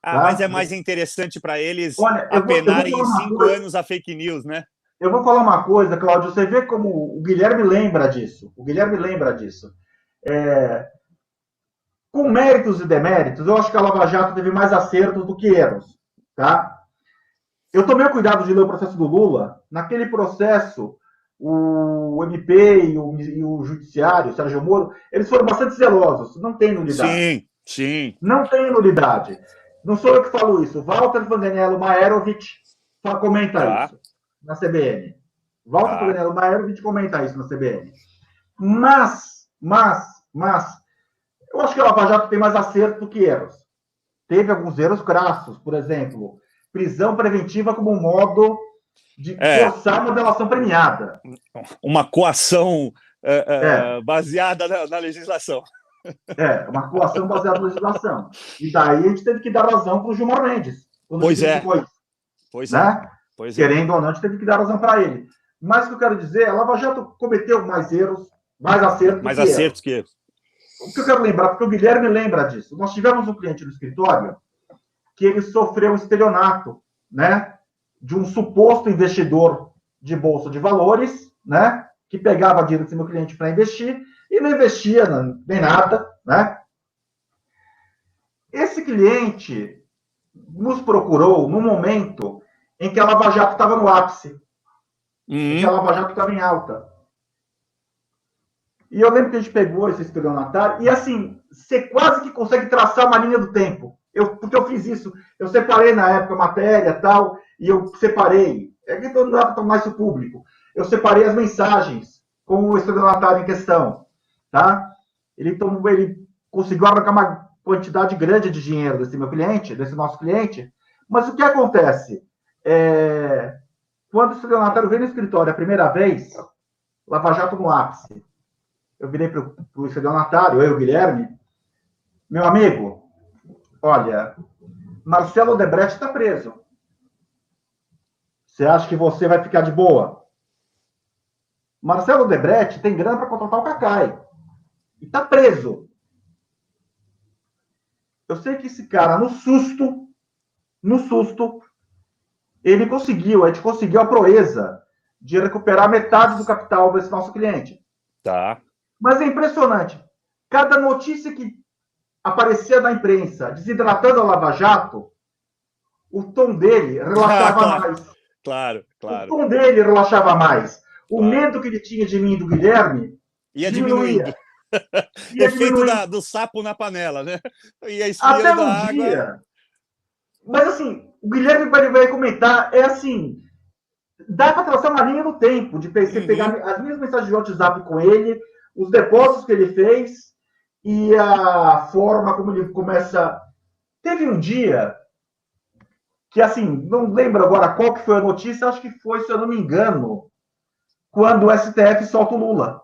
Ah, mas Tá? é mais interessante para eles Olha, eu vou apenarem falar em uma 5 coisa. anos a fake news, né? Eu vou falar uma coisa, Cláudio. Você vê como o Guilherme lembra disso. O Guilherme lembra disso. Com méritos e deméritos, eu acho que a Lava Jato teve mais acertos do que erros. Tá? Eu tomei o cuidado de ler o processo do Lula. Naquele processo, o MP e o Judiciário, o Sérgio Moro, eles foram bastante zelosos. Não tem nulidade. Sim, sim. Não tem nulidade. Não sou eu que falo isso. Walter Vandenello Maerovic comenta Tá, isso na CBN. Walter tá. Vandenello Maerovic comenta isso na CBN. Mas, eu acho que a Lava Jato tem mais acerto do que erros. Teve alguns erros crassos, por exemplo, prisão preventiva como modo de forçar uma delação premiada. Uma coação baseada na legislação. Uma coação baseada na legislação. E daí a gente teve que dar razão para o Gilmar Mendes. Pois é. Pois né? Querendo ou não, a gente teve que dar razão para ele. Mas o que eu quero dizer, a Lava Jato cometeu mais erros, mais acertos mais acertos que erros. O que eu quero lembrar, porque o Guilherme lembra disso. Nós tivemos um cliente no escritório que ele sofreu um estelionato, né? De um suposto investidor de bolsa de valores, né? Que pegava dinheiro desse meu cliente para investir e não investia nem nada, né? Esse cliente nos procurou no momento em que a Lava Jato estava no ápice, em que a Lava Jato estava em alta. E eu lembro que a gente pegou esse estelionatário e, assim, você quase que consegue traçar uma linha do tempo. Porque eu fiz isso. Eu separei na época a matéria e tal, e eu separei. É que não dá para tomar isso público. Eu separei as mensagens com o estelionatário em questão. Tá? Ele conseguiu arrancar uma quantidade grande de dinheiro desse meu cliente, desse nosso cliente. Mas o que acontece? Quando o estelionatário veio no escritório a primeira vez, Lava Jato no ápice. Eu virei para o estelionatário, eu e o Guilherme, meu amigo, olha, Marcelo Odebrecht está preso. Você acha que você vai ficar de boa? Marcelo Odebrecht tem grana para contratar o Cacai. e está preso. Eu sei que esse cara, no susto, a gente conseguiu a proeza de recuperar metade do capital desse nosso cliente. Tá. Mas é impressionante. Cada notícia que aparecia na imprensa desidratando a Lava Jato, o tom dele relaxava mais. Claro. O tom dele relaxava mais. O medo que ele tinha de mim e do Guilherme ia diminuindo. Efeito do sapo na panela, né? Ia esfriando a água. Dia. Mas assim, o Guilherme vai comentar, é assim, dá para traçar uma linha no tempo, de você pegar as minhas mensagens de WhatsApp com ele, os depósitos que ele fez e a forma como ele começa. Teve um dia que, assim, não lembro agora qual que foi a notícia, acho que foi, se eu não me engano, quando o STF solta o Lula.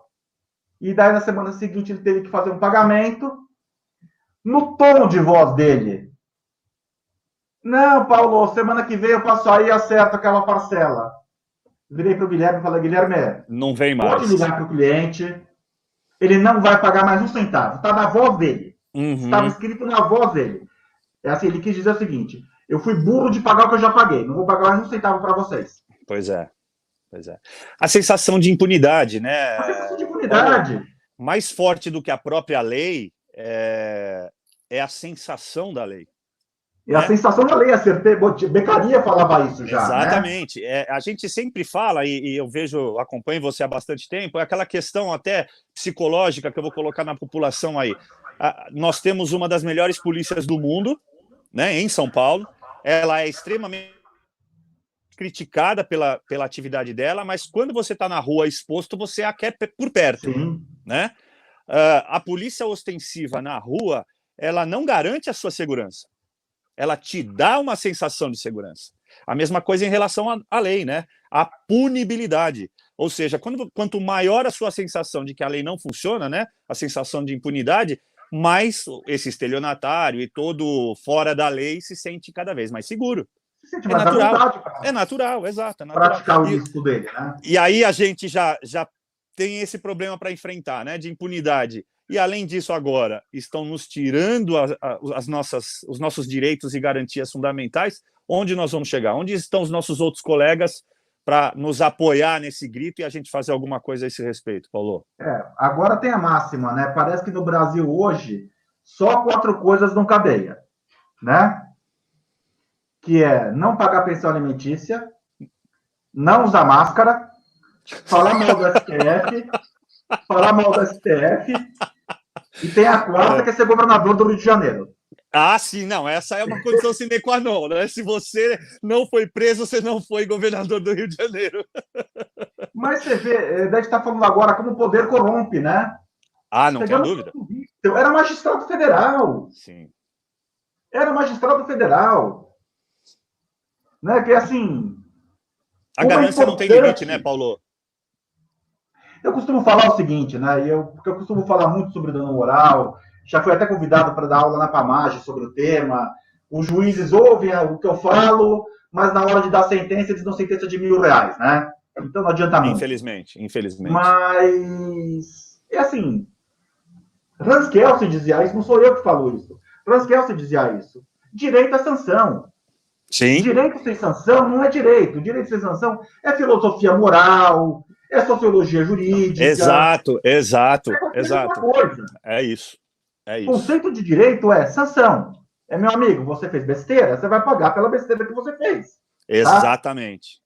E daí, na semana seguinte, ele teve que fazer um pagamento. No tom de voz dele, não, Paulo, semana que vem eu passo aí e acerto aquela parcela. Virei para o Guilherme e falei, Guilherme, não vem mais. Pode ligar para o cliente, ele não vai pagar mais um centavo. Está na voz dele. Estava escrito na voz dele. É assim, ele quis dizer o seguinte, eu fui burro de pagar o que eu já paguei, não vou pagar mais um centavo para vocês. Pois é. A sensação de impunidade, né? A sensação de impunidade. Paulo, mais forte do que a própria lei é a sensação da lei. É a sensação da lei, acertei. Beccaria falava isso já. Exatamente. Né? A gente sempre fala, e eu acompanho você há bastante tempo, é aquela questão até psicológica que eu vou colocar na população aí. Nós temos uma das melhores polícias do mundo, né, em São Paulo. Ela é extremamente criticada pela atividade dela, mas quando você está na rua exposto, você a quer por perto. Sim. Né? A polícia ostensiva na rua, ela não garante a sua segurança. Ela te dá uma sensação de segurança. A mesma coisa em relação à lei, né? A punibilidade. Ou seja, quanto maior a sua sensação de que a lei não funciona, né? A sensação de impunidade, mais esse estelionatário e todo fora da lei se sente cada vez mais seguro. Se sente mais natural. É natural, exato. Praticar o risco dele, né? E aí a gente já tem esse problema para enfrentar, né? De impunidade. E, além disso, agora, estão nos tirando os nossos direitos e garantias fundamentais. Onde nós vamos chegar? Onde estão os nossos outros colegas para nos apoiar nesse grito e a gente fazer alguma coisa a esse respeito, Paulo? Agora tem a máxima, né? Parece que no Brasil, hoje, só 4 coisas não cabeiam, né? Que é não pagar pensão alimentícia, não usar máscara, falar mal do STF, e tem a quarta, que é ser governador do Rio de Janeiro. Sim, não, essa é uma condição sine qua non, né? Se você não foi preso, você não foi governador do Rio de Janeiro. Mas você vê, deve estar falando agora como o poder corrompe, né? Não tenho dúvida. Era magistrado federal. Sim. Era magistrado federal. Né? Que assim... A ganância não tem limite, né, Paulo? Eu costumo falar o seguinte, né? Porque eu costumo falar muito sobre dano moral, já fui até convidado para dar aula na PAMAGE sobre o tema. Os juízes ouvem o que eu falo, mas na hora de dar sentença, eles dão sentença de R$1.000, né? Então não adianta muito. Infelizmente. Mas, é assim, Hans Kelsen dizia isso, não sou eu que falo isso. Hans Kelsen dizia isso. Direito é sanção. Sim. Direito sem sanção não é direito. Direito sem sanção é filosofia moral, é sociologia jurídica. Exato. Coisa. É isso. O conceito de direito é sanção. Meu amigo, você fez besteira, você vai pagar pela besteira que você fez. Exatamente.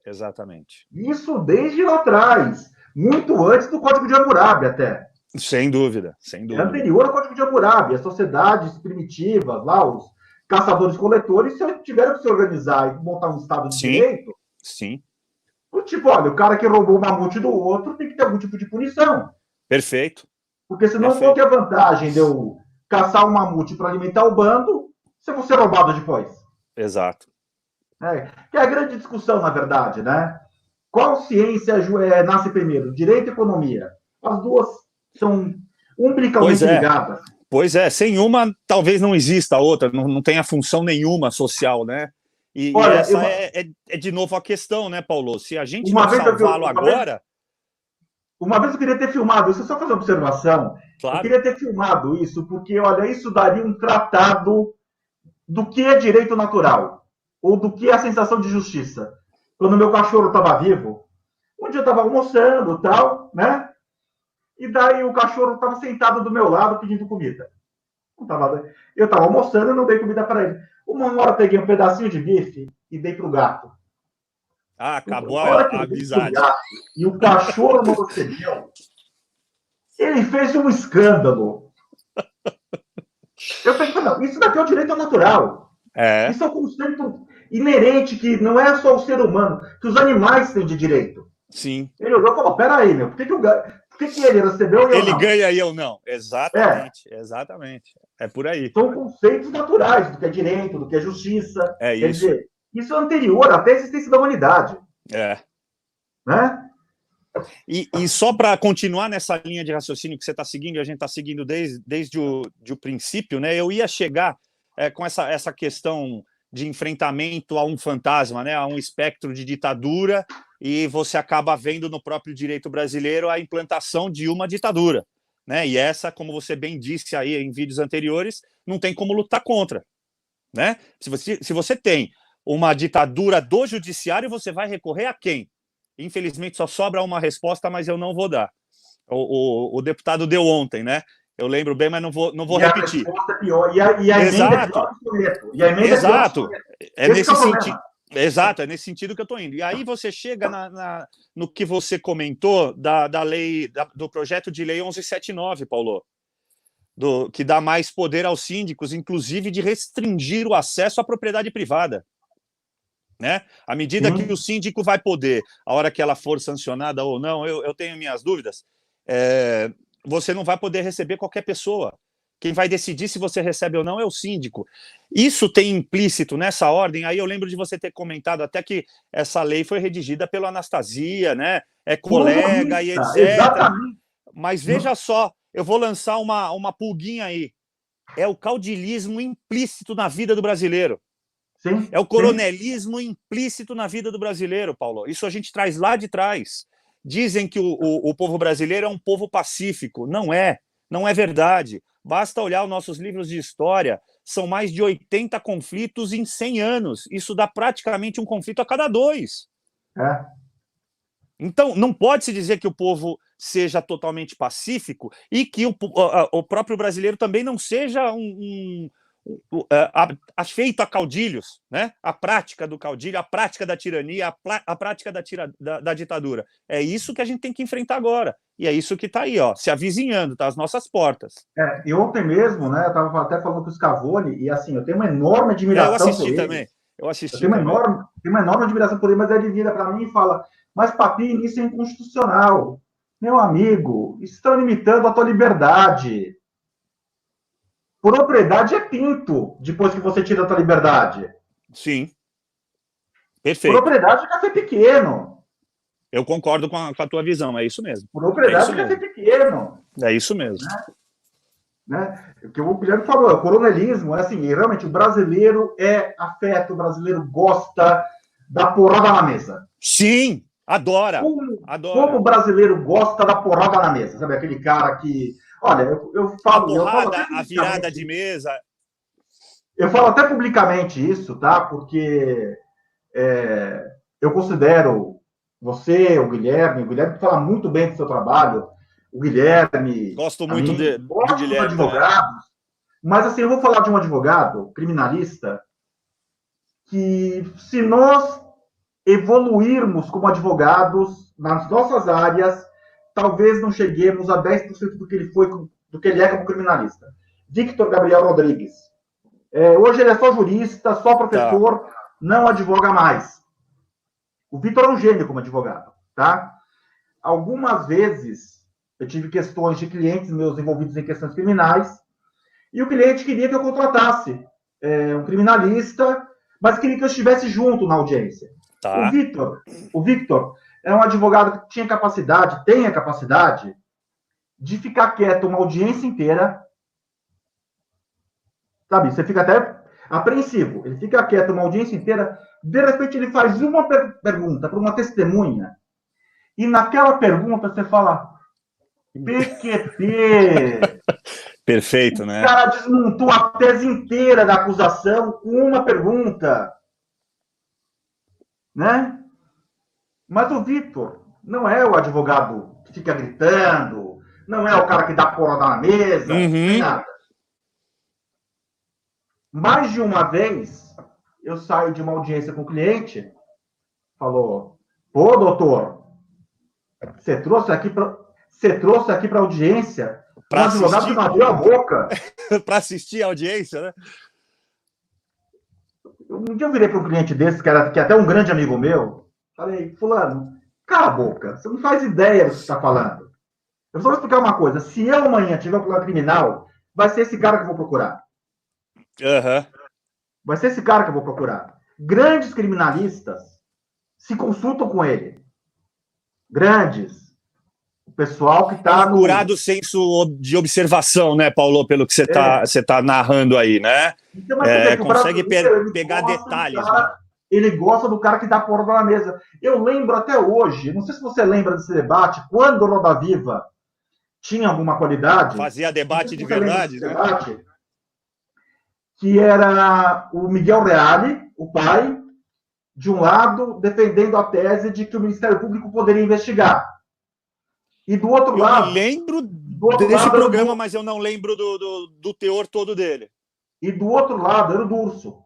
Isso desde lá atrás, muito antes do Código de Hammurabi até. Sem dúvida. É anterior ao Código de Hammurabi. As sociedades primitivas, lá, os caçadores-coletores, tiveram que se organizar e montar um Estado de direito. Sim. Tipo, olha, o cara que roubou o mamute do outro tem que ter algum tipo de punição. Perfeito. Porque senão qual que é a vantagem de eu caçar um mamute para alimentar o bando se eu vou ser roubado depois? Exato. Que é a grande discussão, na verdade, né? Qual ciência nasce primeiro? Direito e economia. As duas são umbilicalmente ligadas. Pois é, sem uma talvez não exista a outra, não tenha função nenhuma social, né? E essa é de novo a questão, né, Paulo? Se a gente não salvá-lo agora... Uma vez eu queria ter filmado isso, só fazer uma observação. Eu Claro. queria ter filmado isso, porque, olha, isso daria um tratado do que é direito natural, ou do que é a sensação de justiça. Quando meu cachorro estava vivo, um dia eu estava almoçando e tal, né? E daí o cachorro estava sentado do meu lado pedindo comida. Eu estava almoçando e não dei comida para ele. Uma hora eu peguei um pedacinho de bife e dei para o gato. Ah, acabou Na hora que a eu dei para o amizade. gato e o cachorro não recebeu, ele fez um escândalo. Eu pensei, não, isso daqui é o direito natural. É, Isso é um conceito inerente que não é só o ser humano, que os animais têm de direito. sim. Ele olhou e falou, peraí, meu, por que ele recebeu e eu Ele não? ganha e eu não. É, Exatamente, exatamente. É por aí. são conceitos naturais do que é direito, do que é justiça. É Quer isso. dizer, isso é anterior até à existência da humanidade. É. Né? E só para continuar nessa linha de raciocínio que você está seguindo, e a gente está seguindo desde o princípio, né? Eu ia chegar com essa questão de enfrentamento a um fantasma, né? A um espectro de ditadura, e você acaba vendo no próprio direito brasileiro a implantação de uma ditadura, né? E essa, como você bem disse aí em vídeos anteriores, não tem como lutar contra, né? Se você tem uma ditadura do judiciário, você vai recorrer a quem? Infelizmente só sobra uma resposta, mas eu não vou dar. O deputado deu ontem, né? Eu lembro bem, mas não vou E a repetir. resposta é pior. E a emenda é pior Exato, que o soneto. E a emenda é pior que o exato. soneto. É Esse é nesse o sentido. problema. Exato, é nesse sentido que eu estou indo. E aí você chega no que você comentou da lei, do projeto de lei 1179, Paulo, que dá mais poder aos síndicos, inclusive de restringir o acesso à propriedade privada. Né? À medida que o síndico vai poder, a hora que ela for sancionada ou não, eu tenho minhas dúvidas, você não vai poder receber qualquer pessoa. Quem vai decidir se você recebe ou não é o síndico. Isso tem implícito nessa ordem. Aí eu lembro de você ter comentado até que essa lei foi redigida pela Anastasia, né? É colega e Comunista, etc. exatamente. Mas veja só, eu vou lançar uma pulguinha aí. É o caudilismo implícito na vida do brasileiro. Sim, É o sim. coronelismo implícito na vida do brasileiro, Paulo. Isso a gente traz lá de trás. Dizem que o povo brasileiro é um povo pacífico. Não é. Não é verdade. Basta olhar os nossos livros de história. São mais de 80 conflitos em 100 anos. Isso dá praticamente um conflito a cada 2. É. Então, não pode-se dizer que o povo seja totalmente pacífico e que o próprio brasileiro também não seja feito a caudilhos, né? A prática do caudilho, a prática da tirania, a prática da ditadura. É isso que a gente tem que enfrentar agora. E é isso que está aí, ó, se avizinhando, tá às nossas portas. E ontem mesmo, né, eu estava até falando com o Scavone, e assim, eu tenho uma enorme admiração por ele. Eu assisti também. Tenho uma enorme admiração por ele, mas ele vira para mim e fala, mas Papinho, isso é inconstitucional. Meu amigo, isso está limitando a tua liberdade. Propriedade é pinto, depois que você tira a tua liberdade. Sim. Perfeito. Propriedade é café pequeno. Eu concordo com a tua visão, é isso mesmo. Propriedade é café pequeno. É isso mesmo. Né? O que o Guilherme falou, o coronelismo, é assim, realmente o brasileiro é afeto, o brasileiro gosta da porrada na mesa. Sim, adora. Como o brasileiro gosta da porrada na mesa, sabe? Aquele cara que, olha, eu falo... A porrada, eu falo a virada de mesa... Eu falo até publicamente isso, tá? Porque eu considero você, o Guilherme fala muito bem do seu trabalho, o Guilherme... Gosto muito do Guilherme. Advogados, mas assim, eu vou falar de um advogado criminalista que, se nós evoluirmos como advogados nas nossas áreas, talvez não cheguemos a 10% do que ele foi, do que ele é como criminalista. Victor Gabriel Rodrigues. Hoje ele é só jurista, só professor, não advoga mais. O Victor é um gênio como advogado, tá? Algumas vezes eu tive questões de clientes meus envolvidos em questões criminais e o cliente queria que eu contratasse um criminalista, mas queria que eu estivesse junto na audiência. Tá. O Victor é um advogado que tem a capacidade de ficar quieto uma audiência inteira. Sabe, você fica até apreensivo. Ele fica quieto uma audiência inteira, de repente ele faz uma pergunta para uma testemunha, e naquela pergunta você fala, PQP. Perfeito, né? O cara desmontou a tese inteira da acusação com uma pergunta, né? Mas o Vitor não é o advogado que fica gritando, não é o cara que dá porrada na mesa, nem nada. Mais de uma vez, eu saio de uma audiência com o cliente, falou, pô, doutor, você trouxe aqui para audiência um advogado que não abriu a boca. Para assistir a audiência, né? Um dia eu virei para um cliente desse, que é até um grande amigo meu, falei, fulano, cala a boca, você não faz ideia do que você está falando. Eu só vou explicar uma coisa, se eu amanhã tiver um problema criminal, vai ser esse cara que eu vou procurar. Vai ser esse cara que eu vou procurar. Grandes criminalistas se consultam com ele. Grandes. O pessoal que está no... curado senso de observação, né, Paulo, pelo que você tá narrando aí, né? Então, consegue pegar detalhes. Né? Ele gosta do cara que dá porra na mesa. Eu lembro até hoje, não sei se você lembra desse debate, quando o Roda Viva tinha alguma qualidade. Fazia debate de verdade, né? Debate, que era o Miguel Reale, o pai, de um lado, defendendo a tese de que o Ministério Público poderia investigar. E do outro lado... Eu me lembro desse programa, mas eu não lembro do teor todo dele. E do outro lado era o Durso.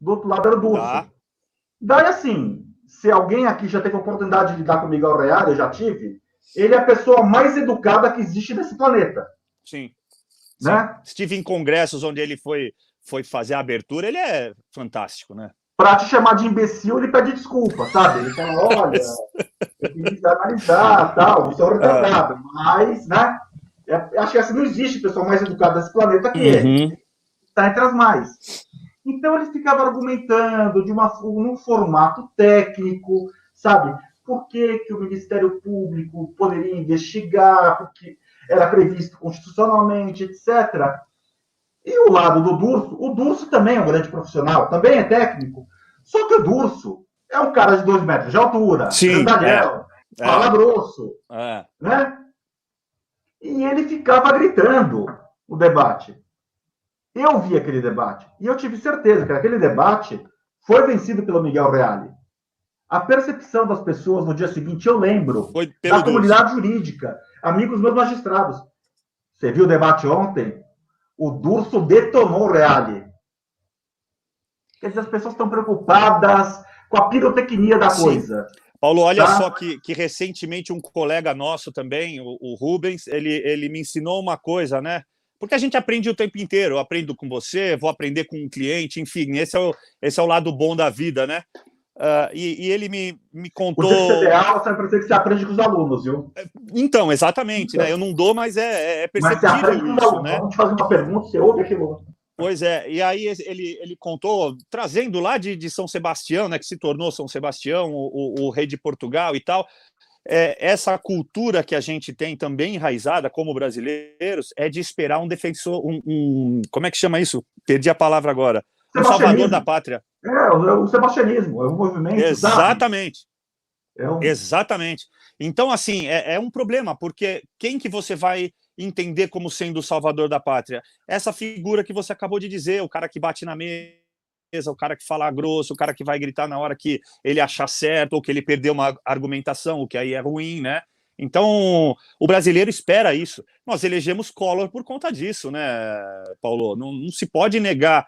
Do outro lado era o Durso. Tá. Daí, assim, se alguém aqui já teve a oportunidade de lidar com o Miguel Reale, eu já tive, ele é a pessoa mais educada que existe nesse planeta. Sim. Né? Estive em congressos onde ele foi fazer a abertura, ele é fantástico, né? Para te chamar de imbecil, ele pede desculpa, sabe? Ele fala, olha, eu queria analisar, tal, você é retardado. Mas, né? Acho que assim, não existe pessoa mais educada desse planeta que ele. Está entre as mais. Então, eles ficavam argumentando num formato técnico, sabe? Por que o Ministério Público poderia investigar, porque era previsto constitucionalmente, etc. E o lado do Durso, o Durso também é um grande profissional, também é técnico. Só que o Durso é um cara de 2 metros de altura, grandalhão, fala grosso, né? E ele ficava gritando o debate. Eu vi aquele debate e eu tive certeza que aquele debate foi vencido pelo Miguel Reale. A percepção das pessoas no dia seguinte, eu lembro, da comunidade jurídica, amigos meus magistrados. Você viu o debate ontem? O Durso detonou o Reale. Quer dizer, as pessoas estão preocupadas com a pirotecnia da coisa. Paulo, olha só que recentemente um colega nosso também, o Rubens, ele me ensinou uma coisa, né? Porque a gente aprende o tempo inteiro. Eu aprendo com você, vou aprender com um cliente, enfim, esse é o lado bom da vida, né? E ele me contou... Você tem aula, você vai parecer que você aprende com os alunos, viu? Então, exatamente, né? Eu não dou, mas é perceptível isso, né? Vamos te fazer uma pergunta, você ouve aquilo. Pois é, e aí ele contou, trazendo lá de São Sebastião, né, que se tornou São Sebastião, o rei de Portugal e tal, essa cultura que a gente tem também enraizada como brasileiros é de esperar um defensor, como é que chama isso? Perdi a palavra agora. Um salvador da pátria. O sebastianismo, é um movimento. Exatamente. Exatamente. Então, assim, é um problema, porque quem que você vai entender como sendo o salvador da pátria? Essa figura que você acabou de dizer, o cara que bate na mesa, o cara que fala grosso, o cara que vai gritar na hora que ele achar certo ou que ele perdeu uma argumentação, o que aí é ruim, né? Então, o brasileiro espera isso. Nós elegemos Collor por conta disso, né, Paulo? Não se pode negar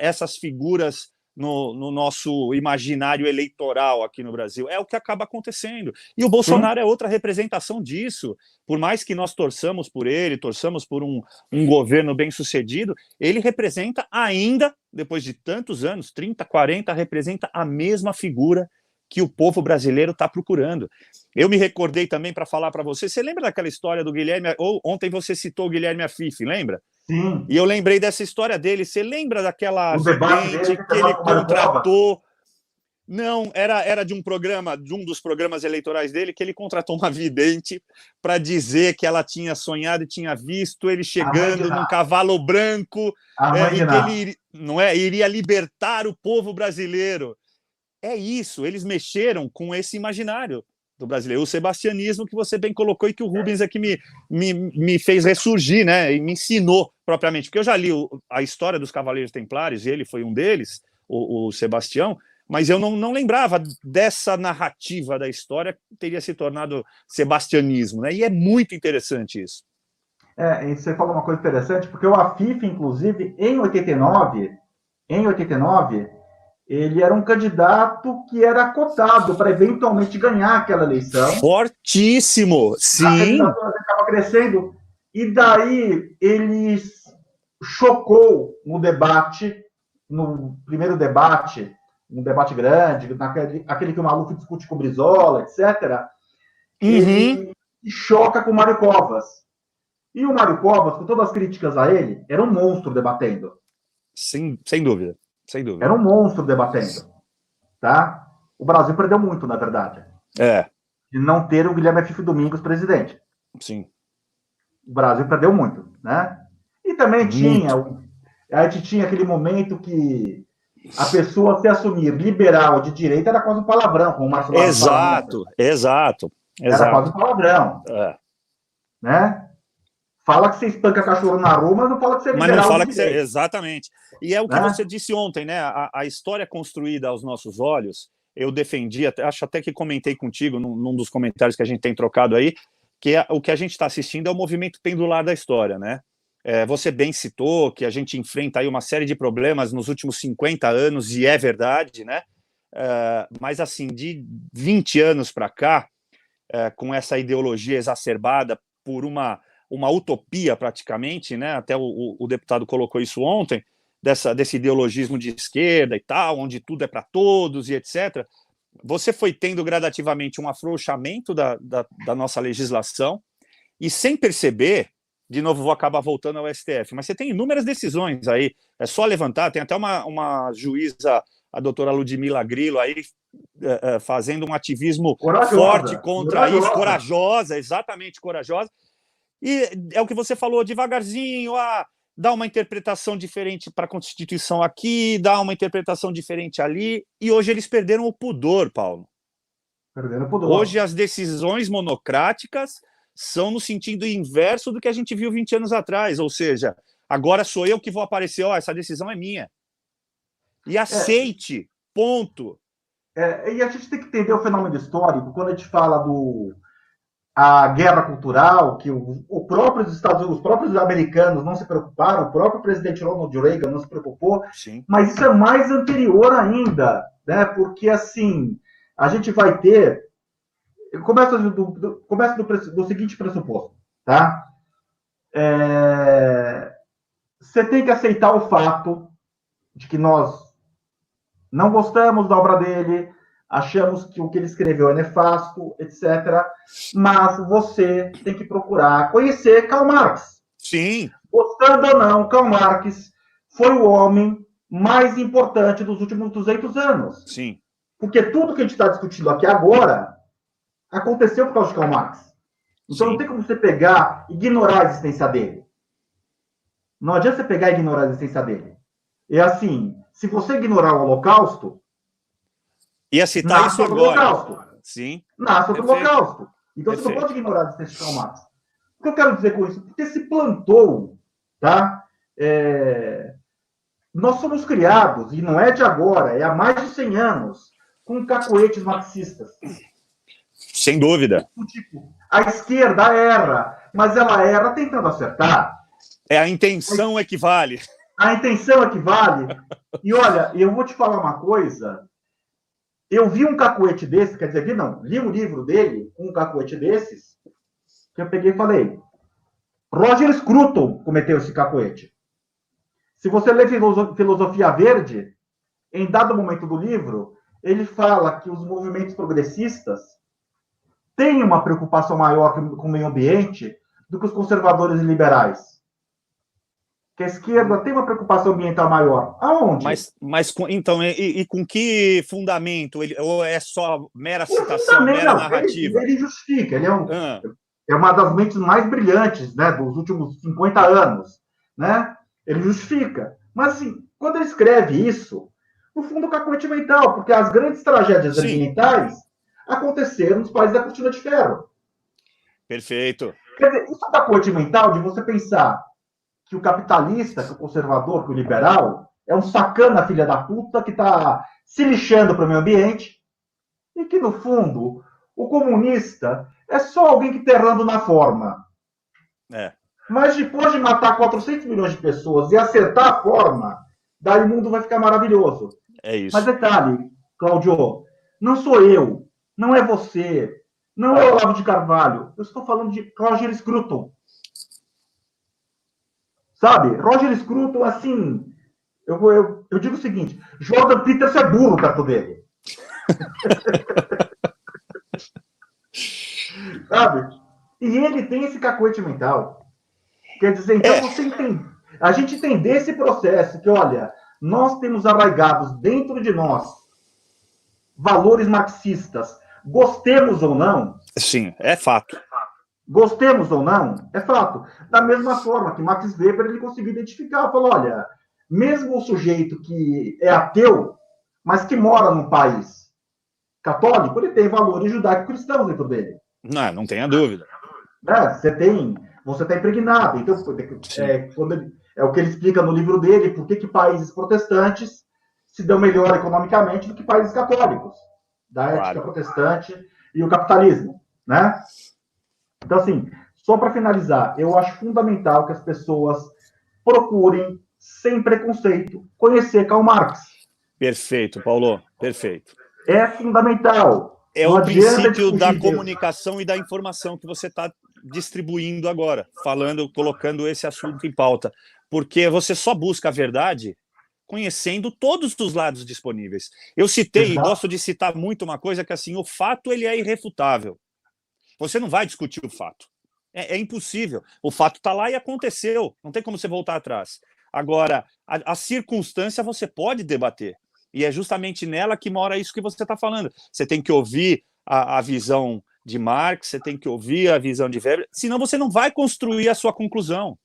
essas figuras no nosso imaginário eleitoral aqui no Brasil. É o que acaba acontecendo. E o Bolsonaro é outra representação disso. Por mais que nós torçamos por ele, torçamos por um governo bem-sucedido, ele representa ainda, depois de tantos anos, 30, 40, representa a mesma figura que o povo brasileiro está procurando. Eu me recordei também para falar para você lembra daquela história do Guilherme, ontem você citou o Guilherme Afif, lembra? Sim. E eu lembrei dessa história dele. Você lembra daquela vidente que ele contratou? Não, era de um dos programas eleitorais dele, que ele contratou uma vidente para dizer que ela tinha sonhado e tinha visto ele chegando num cavalo branco e que ele iria libertar o povo brasileiro. É isso, eles mexeram com esse imaginário do brasileiro. O sebastianismo que você bem colocou e que o Rubens é que me fez ressurgir, né? E me ensinou propriamente. Porque eu já li a história dos Cavaleiros Templários, e ele foi um deles, o Sebastião, mas eu não lembrava dessa narrativa da história que teria se tornado sebastianismo, né? E é muito interessante isso. E você falou uma coisa interessante, porque o Afif, inclusive, em 89, ele era um candidato que era cotado para eventualmente ganhar aquela eleição. Fortíssimo, sim. A candidatura estava crescendo, e daí ele chocou no debate, no primeiro debate, um debate grande, aquele que o Maluf discute com o Brizola, etc. Ele choca com o Mário Covas. E o Mário Covas, com todas as críticas a ele, era um monstro debatendo. Sem dúvida, sem dúvida. Era um monstro debatendo. Tá? O Brasil perdeu muito, na verdade. De não ter o Guilherme Afif Domingos presidente. Sim. O Brasil perdeu muito, né? E também a gente tinha aquele momento que a pessoa se assumir liberal de direita era quase um palavrão, como o Márcio Lage falava. Exato. Era quase um palavrão. Né? Fala que você espanca cachorro na rua, mas não fala que você é liberal. Mas não fala que você... Exatamente. E é o que você disse ontem, né? A história construída aos nossos olhos, eu defendi, acho até que comentei contigo num dos comentários que a gente tem trocado aí, que o que a gente está assistindo é o movimento pendular da história, né? Você bem citou que a gente enfrenta aí uma série de problemas nos últimos 50 anos, e é verdade, né? Mas, assim, de 20 anos para cá, com essa ideologia exacerbada por uma utopia, praticamente, né? Até o deputado colocou isso ontem, desse ideologismo de esquerda e tal, onde tudo é para todos e etc., você foi tendo gradativamente um afrouxamento da nossa legislação, e sem perceber, de novo vou acabar voltando ao STF, mas você tem inúmeras decisões aí, é só levantar, tem até uma juíza, a doutora Ludmila Grillo, aí fazendo um ativismo forte contra isso, corajosa, exatamente corajosa, e é o que você falou, devagarzinho, dá uma interpretação diferente para a Constituição aqui, dá uma interpretação diferente ali, e hoje eles perderam o pudor, Paulo. Perderam o pudor. Hoje as decisões monocráticas são no sentido inverso do que a gente viu 20 anos atrás, ou seja, agora sou eu que vou aparecer, essa decisão é minha. E aceite, ponto. E a gente tem que entender o fenômeno histórico, quando a gente fala a guerra cultural, que os próprios americanos não se preocuparam, o próprio presidente Ronald Reagan não se preocupou, sim, mas isso é mais anterior ainda, né? Porque, assim, a gente vai ter... Começa do seguinte pressuposto, tá? Você tem que aceitar o fato de que nós não gostamos da obra dele, achamos que o que ele escreveu é nefasto, etc. Mas você tem que procurar conhecer Karl Marx. Sim. Gostando ou não, Karl Marx foi o homem mais importante dos últimos 200 anos. Sim. Porque tudo que a gente está discutindo aqui agora aconteceu por causa de Karl Marx. Então não tem como você pegar e ignorar a existência dele. Não adianta você pegar e ignorar a existência dele. É assim, se você ignorar o Holocausto, ia citar isso agora. Holocausto. Sim. Nasce do Holocausto. Então você não pode ignorar a existência de Karl Marx. O que eu quero dizer com isso? Porque se plantou, tá? Nós somos criados, e não é de agora, é há mais de 100 anos, com cacoetes marxistas. Sem dúvida. Tipo, a esquerda erra, mas ela erra tentando acertar. A intenção é que vale. A intenção é que vale. E olha, eu vou te falar uma coisa. Eu vi um cacoete desse, quer dizer, li um livro dele, um cacoete desses, que eu peguei e falei, Roger Scruton cometeu esse cacoete. Se você ler Filosofia Verde, em dado momento do livro, ele fala que os movimentos progressistas têm uma preocupação maior com o meio ambiente do que os conservadores e liberais. Que a esquerda tem uma preocupação ambiental maior. Aonde? Mas então, e com que fundamento? Ou é só mera citação, mera narrativa? Ele justifica, ele é uma das mentes mais brilhantes, né, dos últimos 50 anos. Né? Ele justifica. Mas, assim, quando ele escreve isso, no fundo, o cacoete mental, porque as grandes tragédias ambientais acontecer nos países da cortina de ferro. Perfeito. Quer dizer, isso é da coisa mental de você pensar que o capitalista, que o conservador, que o liberal, é um sacana filha da puta que está se lixando para o meio ambiente e que, no fundo, o comunista é só alguém que está errando na forma. Mas depois de matar 400 milhões de pessoas e acertar a forma, daí o mundo vai ficar maravilhoso. É isso. Mas detalhe, Cláudio, não sou eu, não é você, não é o Olavo de Carvalho, eu estou falando de Roger Scruton. Sabe? Roger Scruton, assim, eu digo o seguinte, Jordan Peterson é burro perto dele. Sabe? E ele tem esse cacoete mental. Quer dizer, então você entende, a gente entender esse processo, que olha, nós temos arraigados dentro de nós valores marxistas, gostemos ou não. Sim, é fato. Gostemos ou não, é fato. Da mesma forma que Max Weber ele conseguiu identificar, falou, olha, mesmo o sujeito que é ateu, mas que mora num país católico, ele tem valores judaico-cristãos dentro dele. Não tenha dúvida. Você está impregnado. Então, é o que ele explica no livro dele, por que países protestantes se dão melhor economicamente do que países católicos, da ética protestante e o capitalismo, né? Então, assim, só para finalizar, eu acho fundamental que as pessoas procurem, sem preconceito, conhecer Karl Marx. Perfeito, Paulo, perfeito. É fundamental. É o princípio da comunicação e da informação que você está distribuindo agora, colocando esse assunto em pauta, porque você só busca a verdade conhecendo todos os lados disponíveis. Eu citei, e gosto de citar muito uma coisa, que assim, o fato ele é irrefutável. Você não vai discutir o fato. É impossível. O fato está lá e aconteceu. Não tem como você voltar atrás. Agora, a circunstância você pode debater. E é justamente nela que mora isso que você está falando. Você tem que ouvir a visão de Marx, você tem que ouvir a visão de Weber, senão você não vai construir a sua conclusão.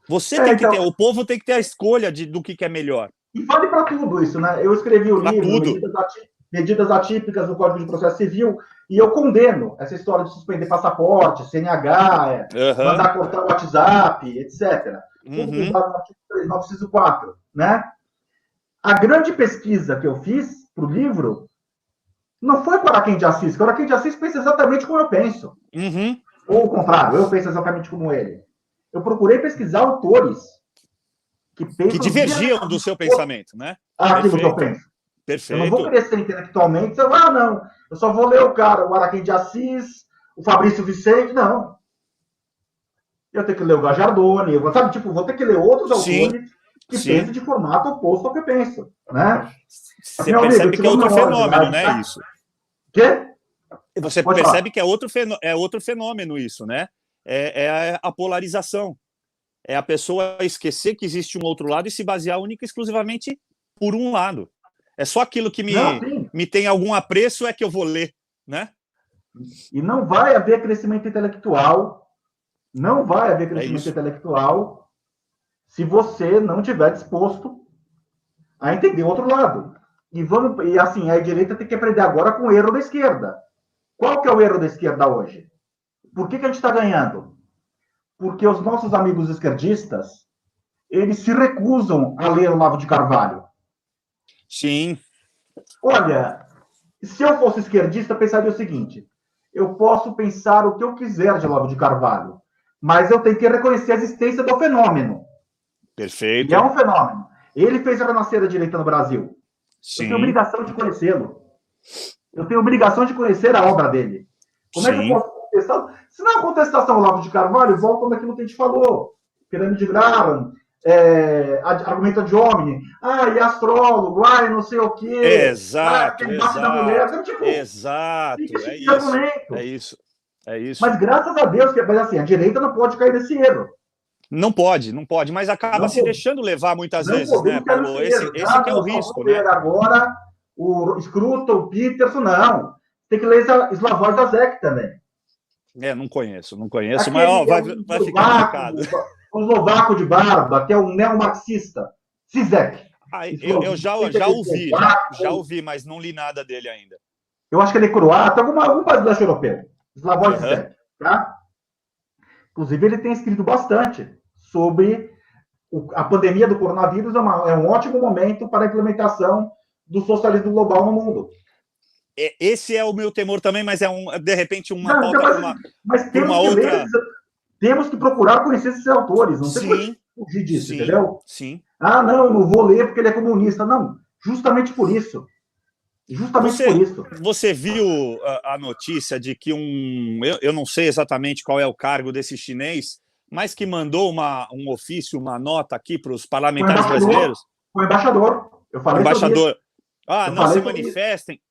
Você tem que ter, o povo tem que ter a escolha do que é melhor. E vale para tudo isso, né? Eu escrevi o livro Medidas Atípicas do Código de Processo Civil, e eu condeno essa história de suspender passaporte, CNH, mandar cortar o WhatsApp, etc. Tudo que está no artigo 3904, né? A grande pesquisa que eu fiz para o livro não foi com o Araquém de Assis, porque o Araquém de Assis pensa exatamente como eu penso. Ou o contrário, eu penso exatamente como ele. Eu procurei pesquisar autores que divergiam do seu pensamento, né? Aquilo que eu penso. Perfeito. Eu não vou crescer intelectualmente, não, eu só vou ler o cara, o Araquém de Assis, o Fabrício Vicente, não. Eu tenho que ler o Gajardoni, vou ter que ler outros autores que pensam de formato oposto ao que eu penso, né? Você percebe que é outro fenômeno, né, isso? Quê? Você percebe que é outro fenômeno isso, né? É a polarização. É a pessoa esquecer que existe um outro lado e se basear única e exclusivamente por um lado. É só aquilo que me tem algum apreço é que eu vou ler, né? E não vai haver crescimento intelectual, intelectual se você não estiver disposto a entender o outro lado. E assim, a direita tem que aprender agora com o erro da esquerda. Qual que é o erro da esquerda hoje? Por que a gente está ganhando? Porque os nossos amigos esquerdistas, eles se recusam a ler Olavo de Carvalho. Sim. Olha, se eu fosse esquerdista, eu pensaria o seguinte, eu posso pensar o que eu quiser de Olavo de Carvalho, mas eu tenho que reconhecer a existência do fenômeno. Perfeito. E é um fenômeno. Ele fez renascer a direita no Brasil. Sim. Eu tenho obrigação de conhecê-lo. Eu tenho obrigação de conhecer a obra dele. Como é que eu posso contestar? Se não é contestação ao Olavo de Carvalho, volta naquilo que a gente falou. Pirâmide de Graham, argumento ad hominem, e astrólogo, não sei o quê. Exato, da mulher. Então, exato, é isso. Mas graças a Deus, a direita não pode cair nesse erro. Não pode, mas acaba se deixando levar muitas vezes, né, Paulo? Esse que é o risco, né? Agora, o Scruton, o Peterson, não. Tem que ler Slavoj Zizek também. Não conheço, mas vai ficar marcado. O eslovaco de barba, que é um neomarxista, Zizek. Eu já ouvi, mas não li nada dele ainda. Eu acho que ele é croata, algum país do leste europeu. Slavoj Zizek, tá? Inclusive, ele tem escrito bastante sobre a pandemia do coronavírus, é um ótimo momento para a implementação do socialismo global no mundo. Esse é o meu temor também, mas de repente uma pauta... Mas temos que ler, temos que procurar conhecer esses autores, não tem como fugir disso, entendeu? Sim. Ah, não vou ler porque ele é comunista. Não, justamente por isso. Você viu a notícia de que eu não sei exatamente qual é o cargo desse chinês, mas que mandou um ofício, uma nota aqui para os parlamentares brasileiros? O embaixador. Eu falei embaixador. Sobre isso. Não se manifestem.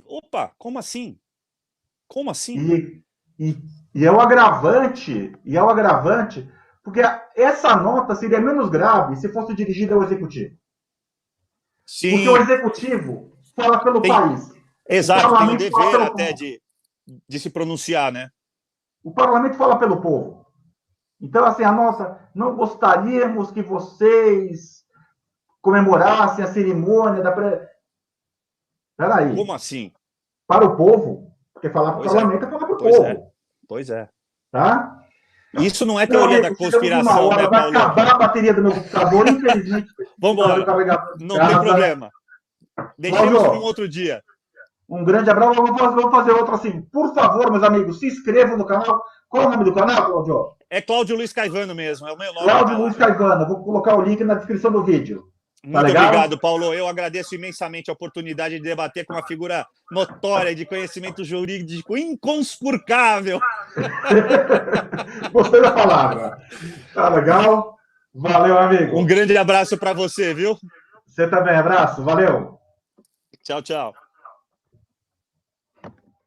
Opa, como assim? Como assim? E é o agravante, porque essa nota seria menos grave se fosse dirigida ao executivo. Sim. Porque o executivo fala pelo país. Exato, tem o dever até de se pronunciar, né? O parlamento fala pelo povo. Então, assim, a nota, não gostaríamos que vocês comemorassem a cerimônia da... Peraí. Como assim? Para o povo, porque falar para o parlamento é falar para o povo. Pois é. Tá? Isso não é teoria da conspiração, né, Paulo? Vai acabar a bateria do meu computador, infelizmente. Vamos embora. Não tem problema. Deixemos para um outro dia. Um grande abraço. Vamos fazer outro assim. Por favor, meus amigos, se inscrevam no canal. Qual é o nome do canal, Cláudio? É Cláudio Luiz Caivano mesmo. É o meu nome. Cláudio Luiz Caivano. Vou colocar o link na descrição do vídeo. Muito obrigado, Paulo. Eu agradeço imensamente a oportunidade de debater com uma figura notória de conhecimento jurídico inconspurcável. Gostei da palavra. Tá legal? Valeu, amigo. Um grande abraço para você, viu? Você também. Abraço. Valeu. Tchau, tchau.